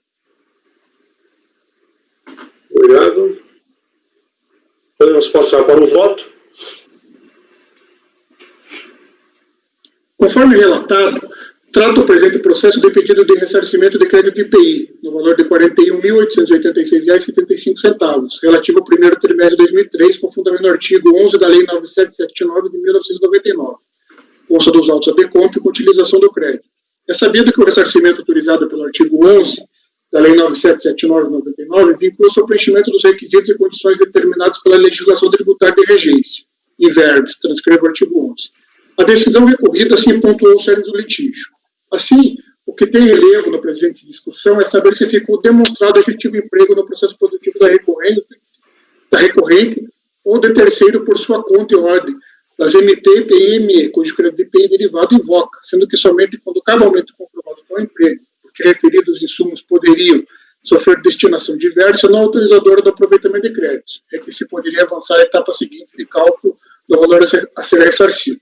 Obrigado. Podemos passar para o voto. Conforme relatado, trata o presente processo de pedido de ressarcimento de crédito IPI, no valor de R$ 41.886,75, relativo ao primeiro trimestre de 2003, com fundamento no artigo 11 da Lei 9779 de 1999, consta dos autos a DECOMP com utilização do crédito. É sabido que o ressarcimento autorizado pelo artigo 11 da Lei 9779 de 99 vincula-se ao preenchimento dos requisitos e condições determinados pela legislação tributária de regência, e verbos, transcrevo o artigo 11. A decisão recorrida assim pontuou o cerne do litígio. Assim, o que tem relevo na presente discussão é saber se ficou demonstrado efetivo emprego no processo produtivo da recorrente ou de terceiro por sua conta e ordem, das MT, PI e ME, cujo crédito de PI derivado invoca, sendo que somente quando cabalmente comprovado tal emprego, porque referidos insumos poderiam sofrer destinação diversa, não autorizadora do aproveitamento de créditos, é que se poderia avançar a etapa seguinte de cálculo do valor a ser ressarcido.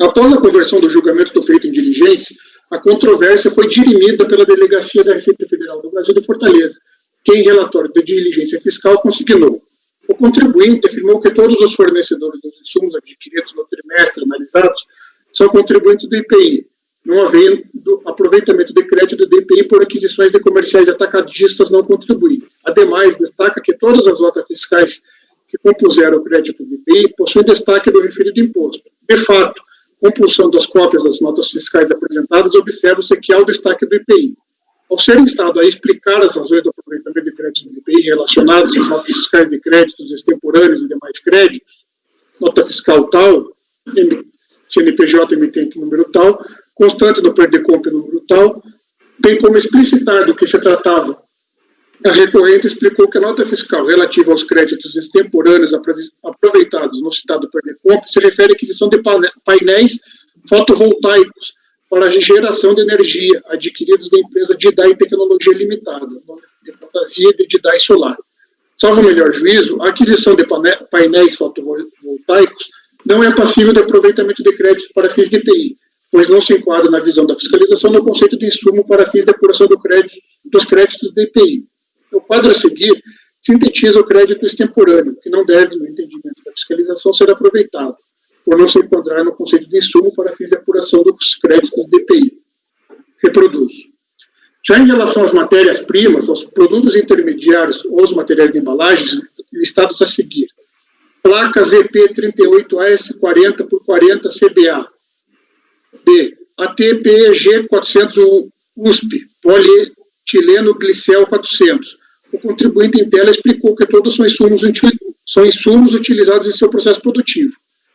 Após a conversão do julgamento do feito em diligência, a controvérsia foi dirimida pela Delegacia da Receita Federal do Brasil de Fortaleza, que em relatório de diligência fiscal consignou. O contribuinte afirmou que todos os fornecedores dos insumos adquiridos no trimestre analisados são contribuintes do IPI, não havendo aproveitamento de crédito do IPI por aquisições de comerciais atacadistas não contribuídos. Ademais, destaca que todas as notas fiscais que compuseram o crédito do IPI possuem destaque do referido imposto. De fato, compulsão das cópias das notas fiscais apresentadas, observa-se que há o destaque do IPI. Ao ser instado a explicar as razões do aproveitamento de créditos do DPI relacionados às notas fiscais de créditos extemporâneos e demais créditos, nota fiscal tal, CNPJ emitente número tal, constante no PERDECOMP número tal, bem como explicitar do que se tratava. A recorrente explicou que a nota fiscal relativa aos créditos extemporâneos aproveitados no citado PERDECOMP se refere à aquisição de painéis fotovoltaicos para a geração de energia adquiridos da empresa Didai Tecnologia Limitada, nome de fantasia de Didai Solar. Salvo o melhor juízo, a aquisição de painéis fotovoltaicos não é passível de aproveitamento de crédito para fins de IPI, pois não se enquadra na visão da fiscalização no conceito de insumo para fins de apuração dos créditos de IPI. O quadro a seguir sintetiza o crédito extemporâneo, que não deve, no entendimento da fiscalização, ser aproveitado, por não se enquadrar no conceito de insumo para fins de apuração dos créditos de IPI. Reproduzo. Já em relação às matérias-primas, aos produtos intermediários ou aos materiais de embalagens, listados a seguir: placa ZP38AS40 por 40 CBA. B. ATPEG 400 USP, polietileno glicel 400. O contribuinte em tela explicou que todos são insumos utilizados em seu processo produtivo.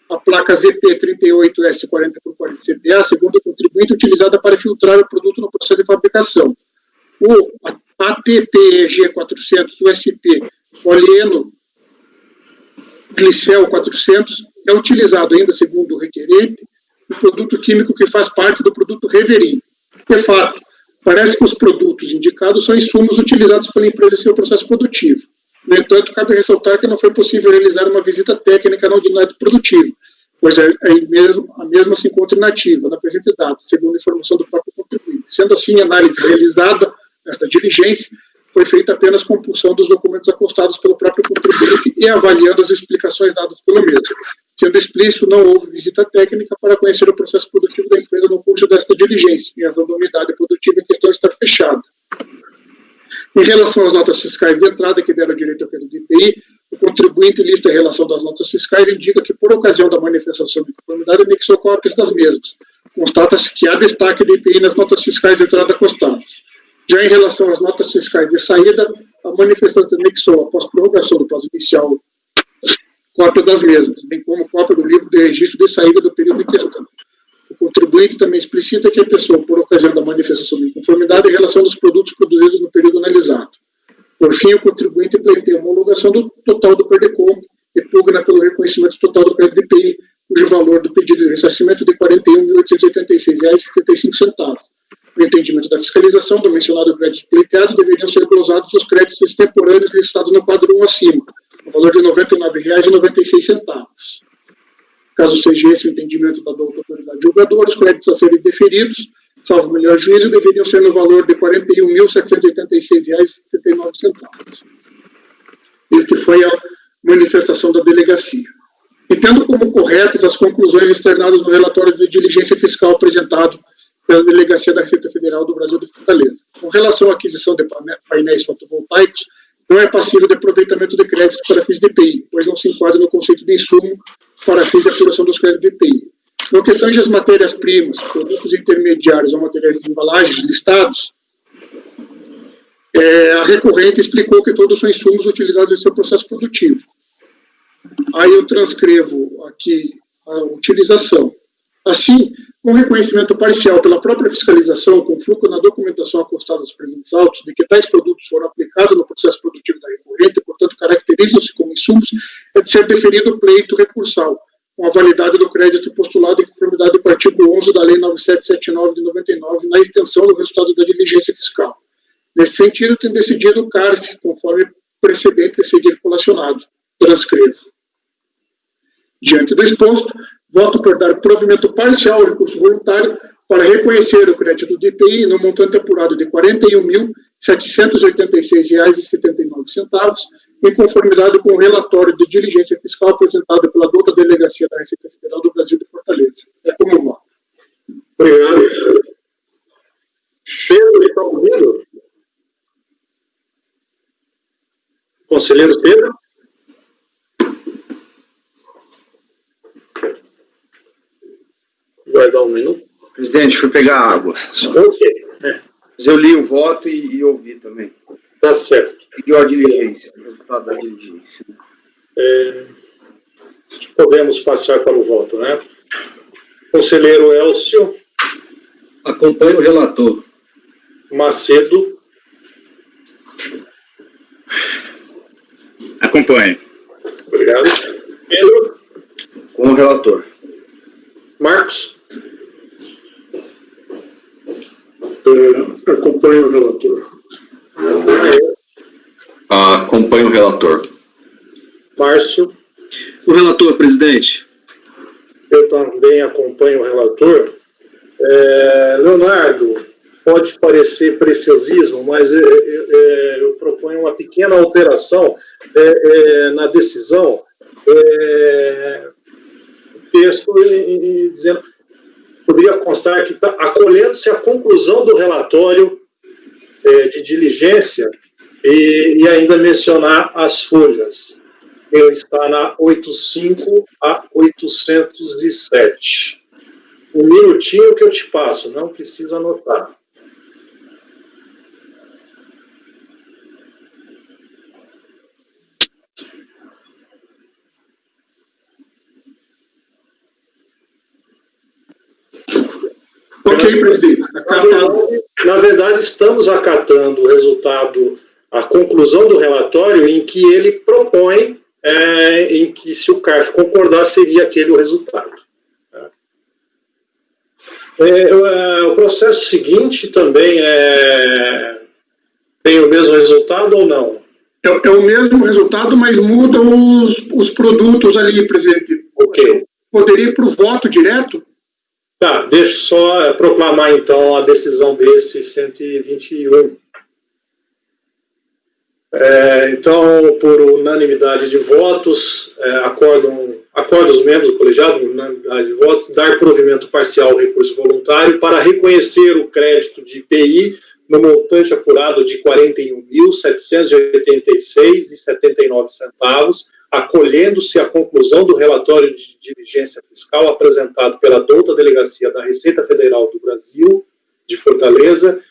A placa ZP38S40 por 40 CBA, segundo o contribuinte, utilizada para filtrar o produto no processo de fabricação. O ATPEG 400 USP, polieno glicel 400, é utilizado ainda, segundo o requerente, o produto químico que faz parte do produto Reverim. De fato, parece que os produtos indicados são insumos utilizados pela empresa em seu processo produtivo. No entanto, cabe ressaltar que não foi possível realizar uma visita técnica na unidade produtiva, pois a mesma se encontra inativa na presente data, segundo a informação do próprio contribuinte. Sendo assim, a análise realizada nesta diligência foi feita apenas com compulsão dos documentos acostados pelo próprio contribuinte e avaliando as explicações dadas pelo mesmo. Sendo explícito, não houve visita técnica para conhecer o processo produtivo da empresa no curso desta diligência, em razão da unidade produtiva em questão estar fechada. Em relação às notas fiscais de entrada que deram direito ao crédito de IPI, o contribuinte lista em relação das notas fiscais indica que, por ocasião da manifestação de conformidade, anexou cópias das mesmas. Constata-se que há destaque de IPI nas notas fiscais de entrada acostadas. Já em relação às notas fiscais de saída, a manifestante anexou, após prorrogação do prazo inicial, cópia das mesmas, bem como cópia do livro de registro de saída do período em questão. O contribuinte também explicita que a pessoa, por ocasião da manifestação de inconformidade, em relação dos produtos produzidos no período analisado. Por fim, o contribuinte pleiteia a homologação do total do PERDECOMP e pugna pelo reconhecimento total do crédito de IPI, cujo valor do pedido de ressarcimento é de R$ 41.886,75. No entendimento da fiscalização, do mencionado crédito pleiteado, deveriam ser glosados os créditos extemporâneos listados no quadro 1 acima, no valor de R$ 99,96. Caso seja esse o entendimento da autoridade julgadora, os créditos a serem deferidos, salvo melhor juízo, deveriam ser no valor de R$ 41.786,79. Este foi a manifestação da delegacia. E tendo como corretas as conclusões externadas no relatório de diligência fiscal apresentado pela Delegacia da Receita Federal do Brasil de Fortaleza. Com relação à aquisição de painéis fotovoltaicos, não é passível de aproveitamento de crédito para fins de IPI, pois não se enquadra no conceito de insumo para fins de apuração dos créditos de IPI. No que tange as matérias-primas, produtos intermediários ou materiais de embalagens listados, a recorrente explicou que todos são insumos utilizados em seu processo produtivo. Aí eu transcrevo aqui a utilização. Assim, com reconhecimento parcial pela própria fiscalização, com fruto na documentação acostada aos presentes autos, de que tais produtos foram aplicados no processo produtivo da recorrente e, portanto, caracterizam-se como insumos, é de ser deferido o pleito recursal, com a validade do crédito postulado em conformidade com o artigo 11 da Lei 9779 de 99, na extensão do resultado da diligência fiscal. Nesse sentido, tem decidido o CARF, conforme precedente a seguir colacionado. Transcrevo. Diante do exposto, voto por dar provimento parcial ao recurso voluntário para reconhecer o crédito do IPI no montante apurado de R$ 41.786,79, em conformidade com o relatório de diligência fiscal apresentado pela douta Delegacia da Receita Federal do Brasil de Fortaleza. É como voto. Obrigado. Pedro, está ouvindo? Conselheiro Pedro? Guardar um minuto. Presidente, fui pegar água. Ok. Mas eu li o voto e ouvi também. Tá certo. Seguiu a diligência, o resultado da diligência. Podemos passar para o voto, né? Conselheiro Elcio. Acompanho o relator. Macedo. Acompanhe. Obrigado. Pedro. Com o relator. Marcos. Acompanho o relator. Acompanho o relator. Márcio. O relator, presidente. Eu também acompanho o relator. Leonardo, pode parecer preciosismo, mas eu proponho uma pequena alteração na decisão. Texto dizendo, poderia constar que está acolhendo-se a conclusão do relatório de diligência e ainda mencionar as folhas. Está na 85 a 807. Um minutinho que eu te passo, não precisa anotar. Ok, presidente. Na verdade, estamos acatando o resultado, a conclusão do relatório em que ele propõe, em que se o CARF concordar, seria aquele o resultado. O processo seguinte também tem o mesmo resultado ou não? É o mesmo resultado, mas muda os produtos ali, presidente. Ok. Poderia ir para o voto direto? Tá, deixa eu só proclamar então a decisão desse 121. Então, por unanimidade de votos, acordam os membros do colegiado, por unanimidade de votos, dar provimento parcial ao recurso voluntário para reconhecer o crédito de IPI no montante apurado de R$ 41.786,79, acolhendo-se a conclusão do relatório de diligência fiscal apresentado pela douta Delegacia da Receita Federal do Brasil, de Fortaleza,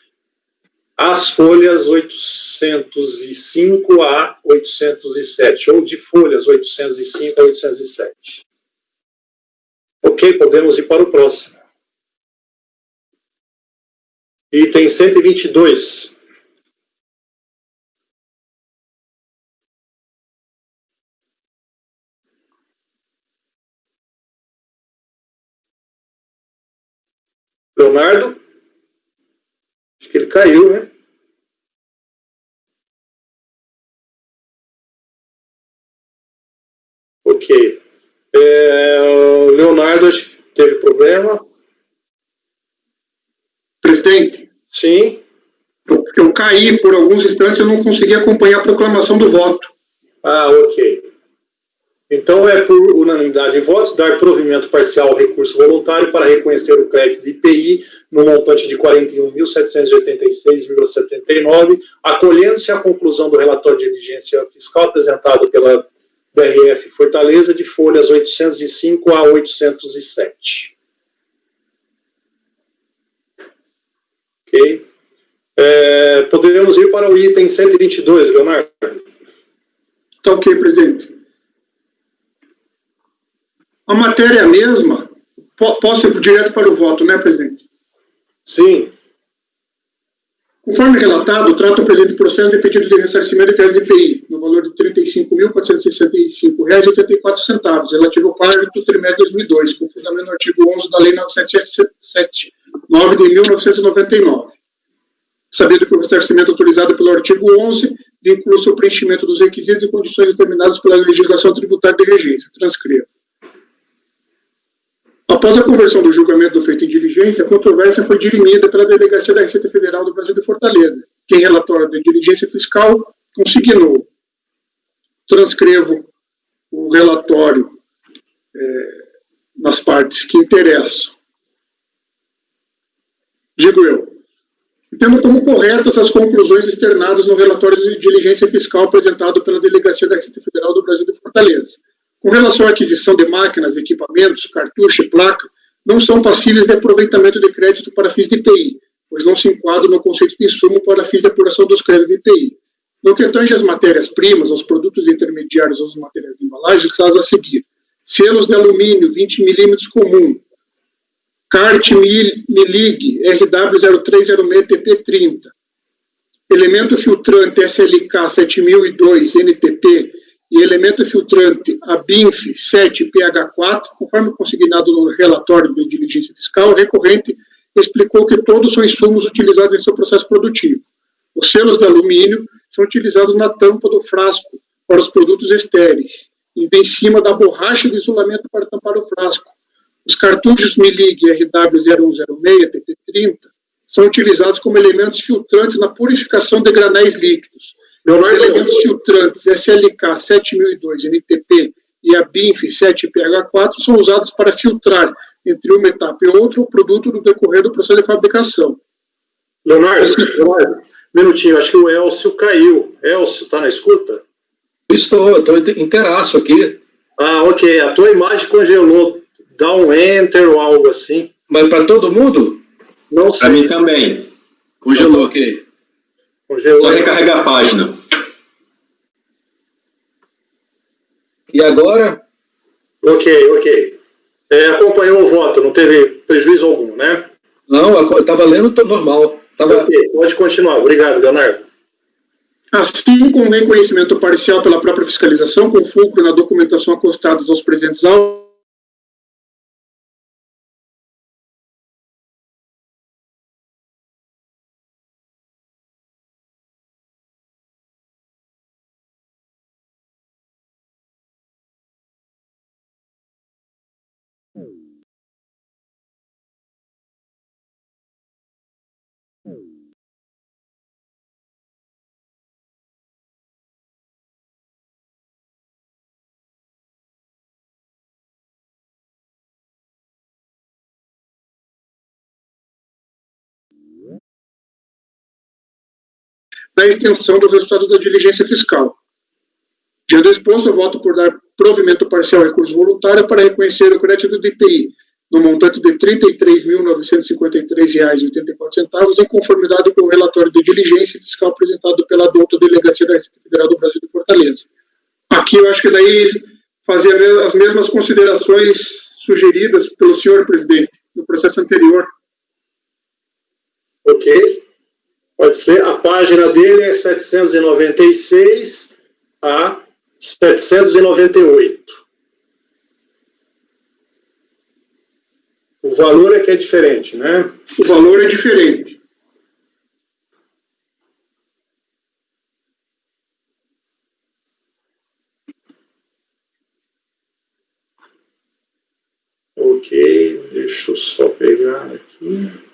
as folhas 805 a 807, ou de folhas 805 a 807. Ok, podemos ir para o próximo. Item 122. Leonardo? Acho que ele caiu, né? Ok. O Leonardo, acho que teve problema. Presidente? Sim. Eu caí por alguns instantes, eu não consegui acompanhar a proclamação do voto. Ok. Então, por unanimidade de votos, dar provimento parcial ao recurso voluntário para reconhecer o crédito de IPI no montante de R$ 41.786,79, acolhendo-se a conclusão do relatório de diligência fiscal apresentado pela DRF Fortaleza, de folhas 805 a 807. Ok? Poderíamos ir para o item 122, Leonardo? Tá ok, presidente. A matéria é a mesma? Posso ir direto para o voto, né, presidente? Sim. Conforme relatado, trata o presente processo de pedido de ressarcimento de crédito de IPI, no valor de R$ 35.465,84, relativo ao quarto trimestre de 2002, com fundamento no artigo 11 da Lei 9779 de 1999. Sabendo que o ressarcimento autorizado pelo artigo 11 vincula-se ao preenchimento dos requisitos e condições determinados pela legislação tributária de regência. Transcrevo. Após a conversão do julgamento do feito em diligência, a controvérsia foi dirimida pela Delegacia da Receita Federal do Brasil de Fortaleza, que, em relatório de diligência fiscal, consignou. Transcrevo o relatório nas partes que interessam. Digo eu. Tendo como corretas as conclusões externadas no relatório de diligência fiscal apresentado pela Delegacia da Receita Federal do Brasil de Fortaleza. Com relação à aquisição de máquinas, equipamentos, cartucho e placa, não são passíveis de aproveitamento de crédito para fins de IPI, pois não se enquadram no conceito de insumo para fins de apuração dos créditos de IPI. No que tange às matérias-primas, aos produtos intermediários ou aos materiais de embalagem, estão a seguir: selos de alumínio 20 mm comum, CART MILIG RW0306 TP30, elemento filtrante SLK 7002 NTP e elemento filtrante ABINF 7 PH4, conforme consignado no relatório de diligência fiscal, o recorrente explicou que todos são insumos utilizados em seu processo produtivo. Os selos de alumínio são utilizados na tampa do frasco para os produtos estéreis, e em cima da borracha de isolamento para tampar o frasco. Os cartuchos MILIG RW0106 TP30 são utilizados como elementos filtrantes na purificação de granéis líquidos. Os elementos filtrantes SLK 7002 NTP e a BINF 7PH4 são usados para filtrar entre uma etapa e outra o produto no decorrer do processo de fabricação. Leonardo, minutinho, acho que o Elcio caiu. Elcio, está na escuta? Estou inteiraço aqui. Ah, ok. A tua imagem congelou. Dá um enter ou algo assim. Mas para todo mundo? Não sei. Para mim também. Congelou. Ok. Congelou. Só recarregar a página. E agora? Ok. Acompanhou o voto, não teve prejuízo algum, né? Não, eu estava lendo normal. Ok, pode continuar. Obrigado, Leonardo. Assim como em conhecimento parcial pela própria fiscalização, com fulcro na documentação acostadas aos presentes autos, da extensão dos resultados da diligência fiscal. Diante do exposto, eu voto por dar provimento parcial ao recurso voluntário para reconhecer o crédito do IPI no montante de R$ 33.953,84, em conformidade com o relatório de diligência fiscal apresentado pela adulta Delegacia da Receita Federal do Brasil de Fortaleza. Aqui eu acho que daí fazer as mesmas considerações sugeridas pelo senhor presidente no processo anterior. Ok. Pode ser. A página dele é 796 a 798. O valor é que é diferente, né? O valor é diferente. Ok, deixa eu só pegar aqui.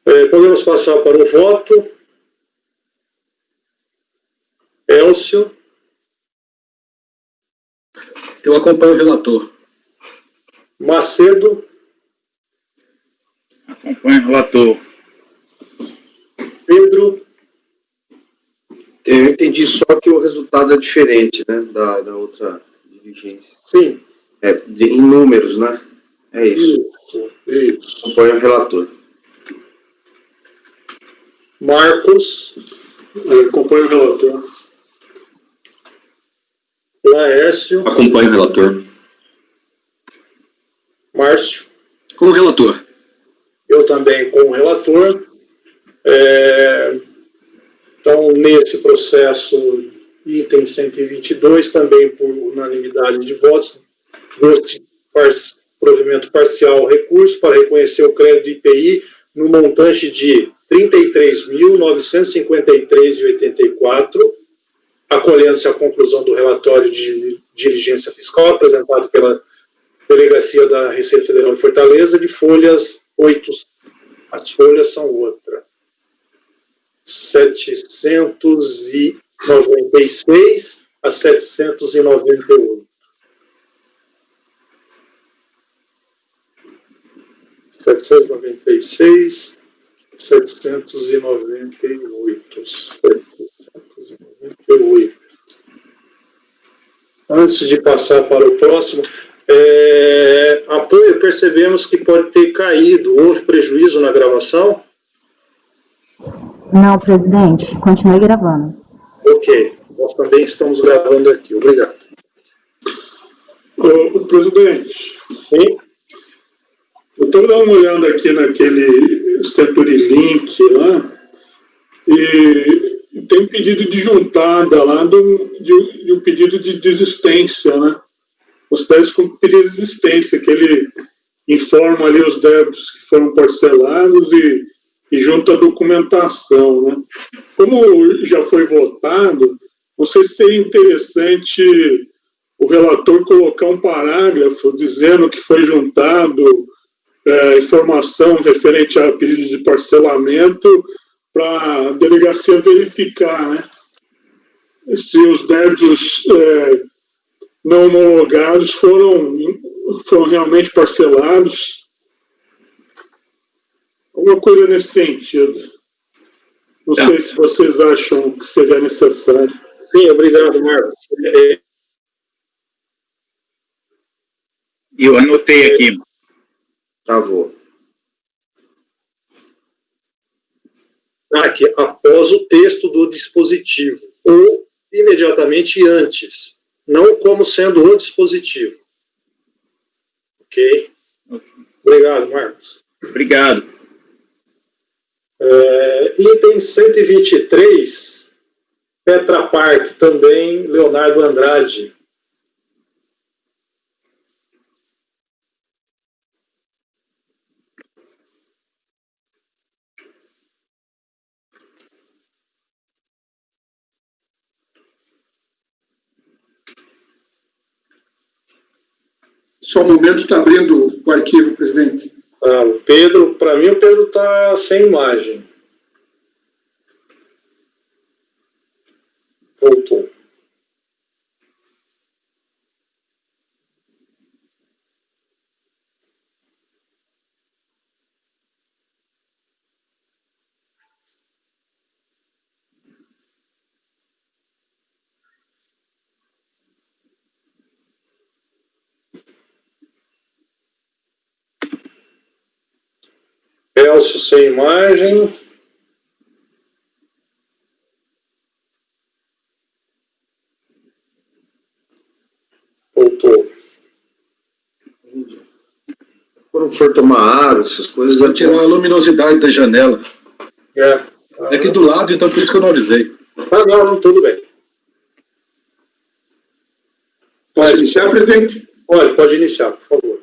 Podemos passar para o voto. Elcio. Eu acompanho o relator. Macedo. Acompanho o relator. Pedro. Eu entendi só que o resultado é diferente, né, da outra diligência. Sim. Em números, né? É isso. Isso. Acompanho o relator. Marcos. Acompanho o relator. Laércio. Acompanho o relator. Márcio. Com o relator. Eu também com o relator. Então, nesse processo, item 122, também por unanimidade de votos, dou-se provimento parcial ao recurso para reconhecer o crédito do IPI no montante de R$ 33.953,84, acolhendo-se à conclusão do relatório de diligência fiscal apresentado pela Delegacia da Receita Federal de Fortaleza, de folhas 8. As folhas são outra. 796 a 798. 796, 798. 798. Antes de passar para o próximo, Apoio, percebemos que pode ter caído. Houve prejuízo na gravação? Não, presidente, continue gravando. Ok, nós também estamos gravando aqui. Obrigado. Presidente, Sim? eu estou dando uma olhada aqui naquele Seturilink lá, e tem pedido de juntada lá de um pedido de desistência, né? Os débitos com pedido de desistência, que ele informa ali os débitos que foram parcelados e junta a documentação, né? Como já foi votado, não sei se seria interessante o relator colocar um parágrafo dizendo que foi juntado informação referente a pedido de parcelamento para a delegacia verificar, né, se os débitos não homologados foram realmente parcelados. Alguma coisa nesse sentido. Não sei se vocês acham que seria necessário. Sim, obrigado, Marcos. Eu anotei aqui. Travou. Aqui, após o texto do dispositivo, ou imediatamente antes, não como sendo o dispositivo. Ok? Obrigado, Marcos. Obrigado. Item 123, Petra Park, também Leonardo Andrade. Só um momento, está abrindo o arquivo, presidente. O Pedro, para mim o Pedro está sem imagem. Voltou. Elcio sem imagem. Voltou. Quando for tomar água, essas coisas... Vai tirar a luminosidade da janela. É aqui do lado, então por isso que eu não avisei. Não, tudo bem. Posso iniciar, presidente? Pode iniciar, por favor.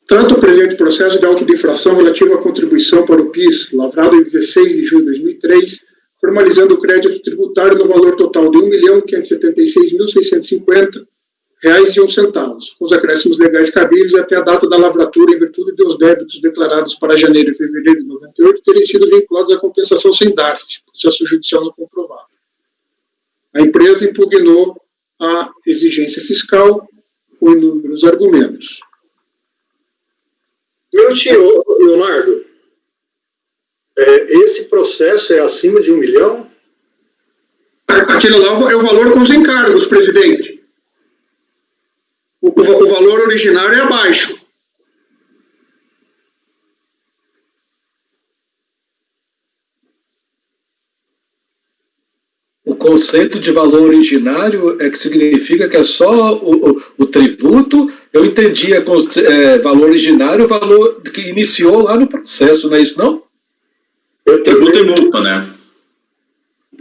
Tanto o presente processo de auto de infração relativo à contribuição para o PIS, lavrado em 16 de junho de 2003, formalizando o crédito tributário no valor total de R$ 1.576.650,01, com os acréscimos legais cabíveis até a data da lavratura, em virtude dos débitos declarados para janeiro e fevereiro de 98 terem sido vinculados à compensação sem DARF, processo judicial não comprovado. A empresa impugnou a exigência fiscal com inúmeros argumentos. Meu tio, Leonardo, esse processo é acima de R$ 1 milhão? Aquele lá é o valor com os encargos, presidente. O valor originário é abaixo. O conceito de valor originário é que significa que é só o tributo. Eu entendi valor originário, o valor que iniciou lá no processo, não é isso, não? Tributo e multa, né?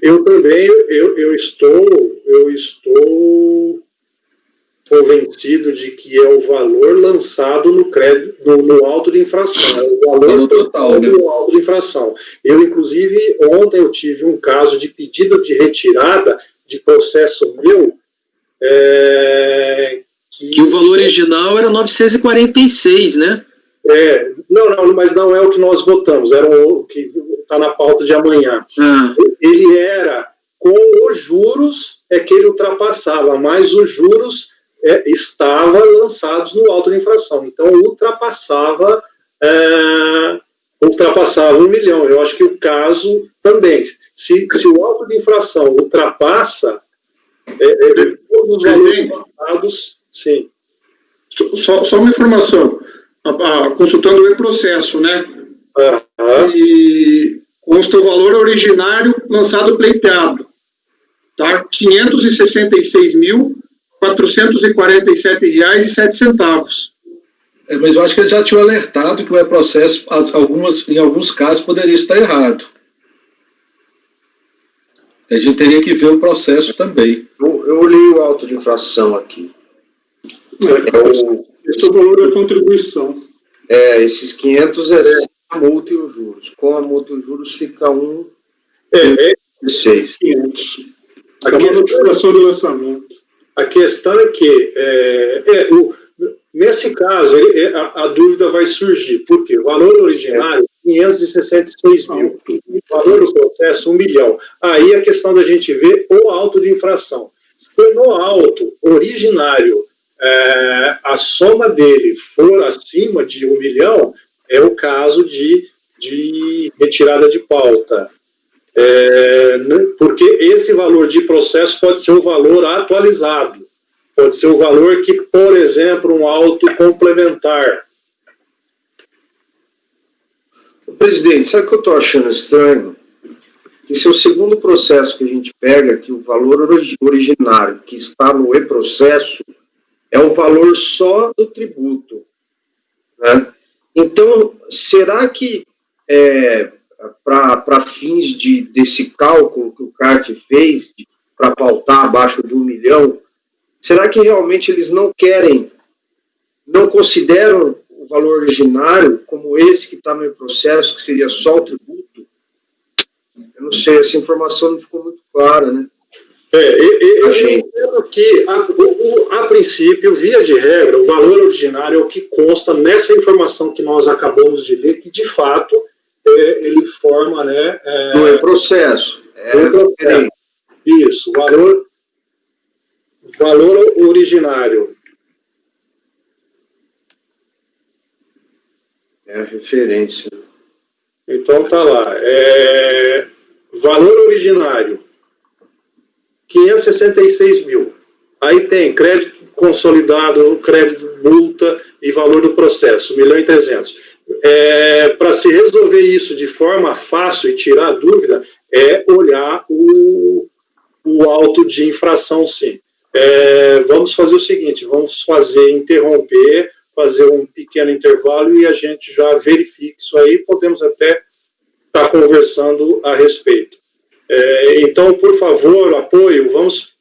Eu também, eu estou convencido de que é o valor lançado no crédito, no auto de infração, é o valor total, né? No auto de infração. Eu, inclusive, ontem eu tive um caso de pedido de retirada de processo meu, que o valor original era 946, né? Não, mas não é o que nós votamos, era o que está na pauta de amanhã. Ele era, com os juros, que ele ultrapassava, mas os juros estavam lançados no auto de infração, então ultrapassava R$ 1 milhão. Eu acho que o caso também, se o auto de infração ultrapassa, todos os valores lançados Sim. Só uma informação. Consultando o e-processo, né? E consta o valor originário lançado pleiteado. Tá? R$ 566.447,07. Mas eu acho que eles já tinham alertado que o e-processo, em alguns casos, poderia estar errado. A gente teria que ver o processo também. Eu olhei o auto de infração aqui. Esse é o valor da contribuição. Esses 500 é a multa e os juros. Com a multa e os juros fica 1,6. 500. É uma notificação de lançamento. A questão é que, nesse caso, a dúvida vai surgir. Por quê? O valor originário, 566 mil. O valor do processo, 1 milhão. Aí a questão da gente ver o auto de infração. Se no auto originário a soma dele for acima de 1 milhão, é o caso de retirada de pauta. Porque esse valor de processo pode ser o valor atualizado. Pode ser o valor que, por exemplo, um auto complementar. Presidente, sabe o que eu estou achando estranho? Que esse é o segundo processo que a gente pega, que o valor originário que está no e-processo é o valor só do tributo. Né? Então, será que para fins desse cálculo que o CARF fez, para pautar abaixo de 1 milhão, será que realmente eles não consideram o valor originário como esse que está no processo, que seria só o tributo? Eu não sei, essa informação não ficou muito clara, né? Eu entendo que, a princípio, via de regra, o valor originário é o que consta nessa informação que nós acabamos de ler, que, de fato, ele forma, né... No e-processo. Isso, valor originário. É a referência. Então, tá lá. Valor originário, 566 mil. Aí tem crédito consolidado, crédito multa e valor do processo, 1.300.000. Para se resolver isso de forma fácil e tirar a dúvida, olhar o auto de infração, sim. Vamos fazer o seguinte, vamos interromper, fazer um pequeno intervalo e a gente já verifica isso aí, podemos até estar conversando a respeito. Então, por favor, apoio, vamos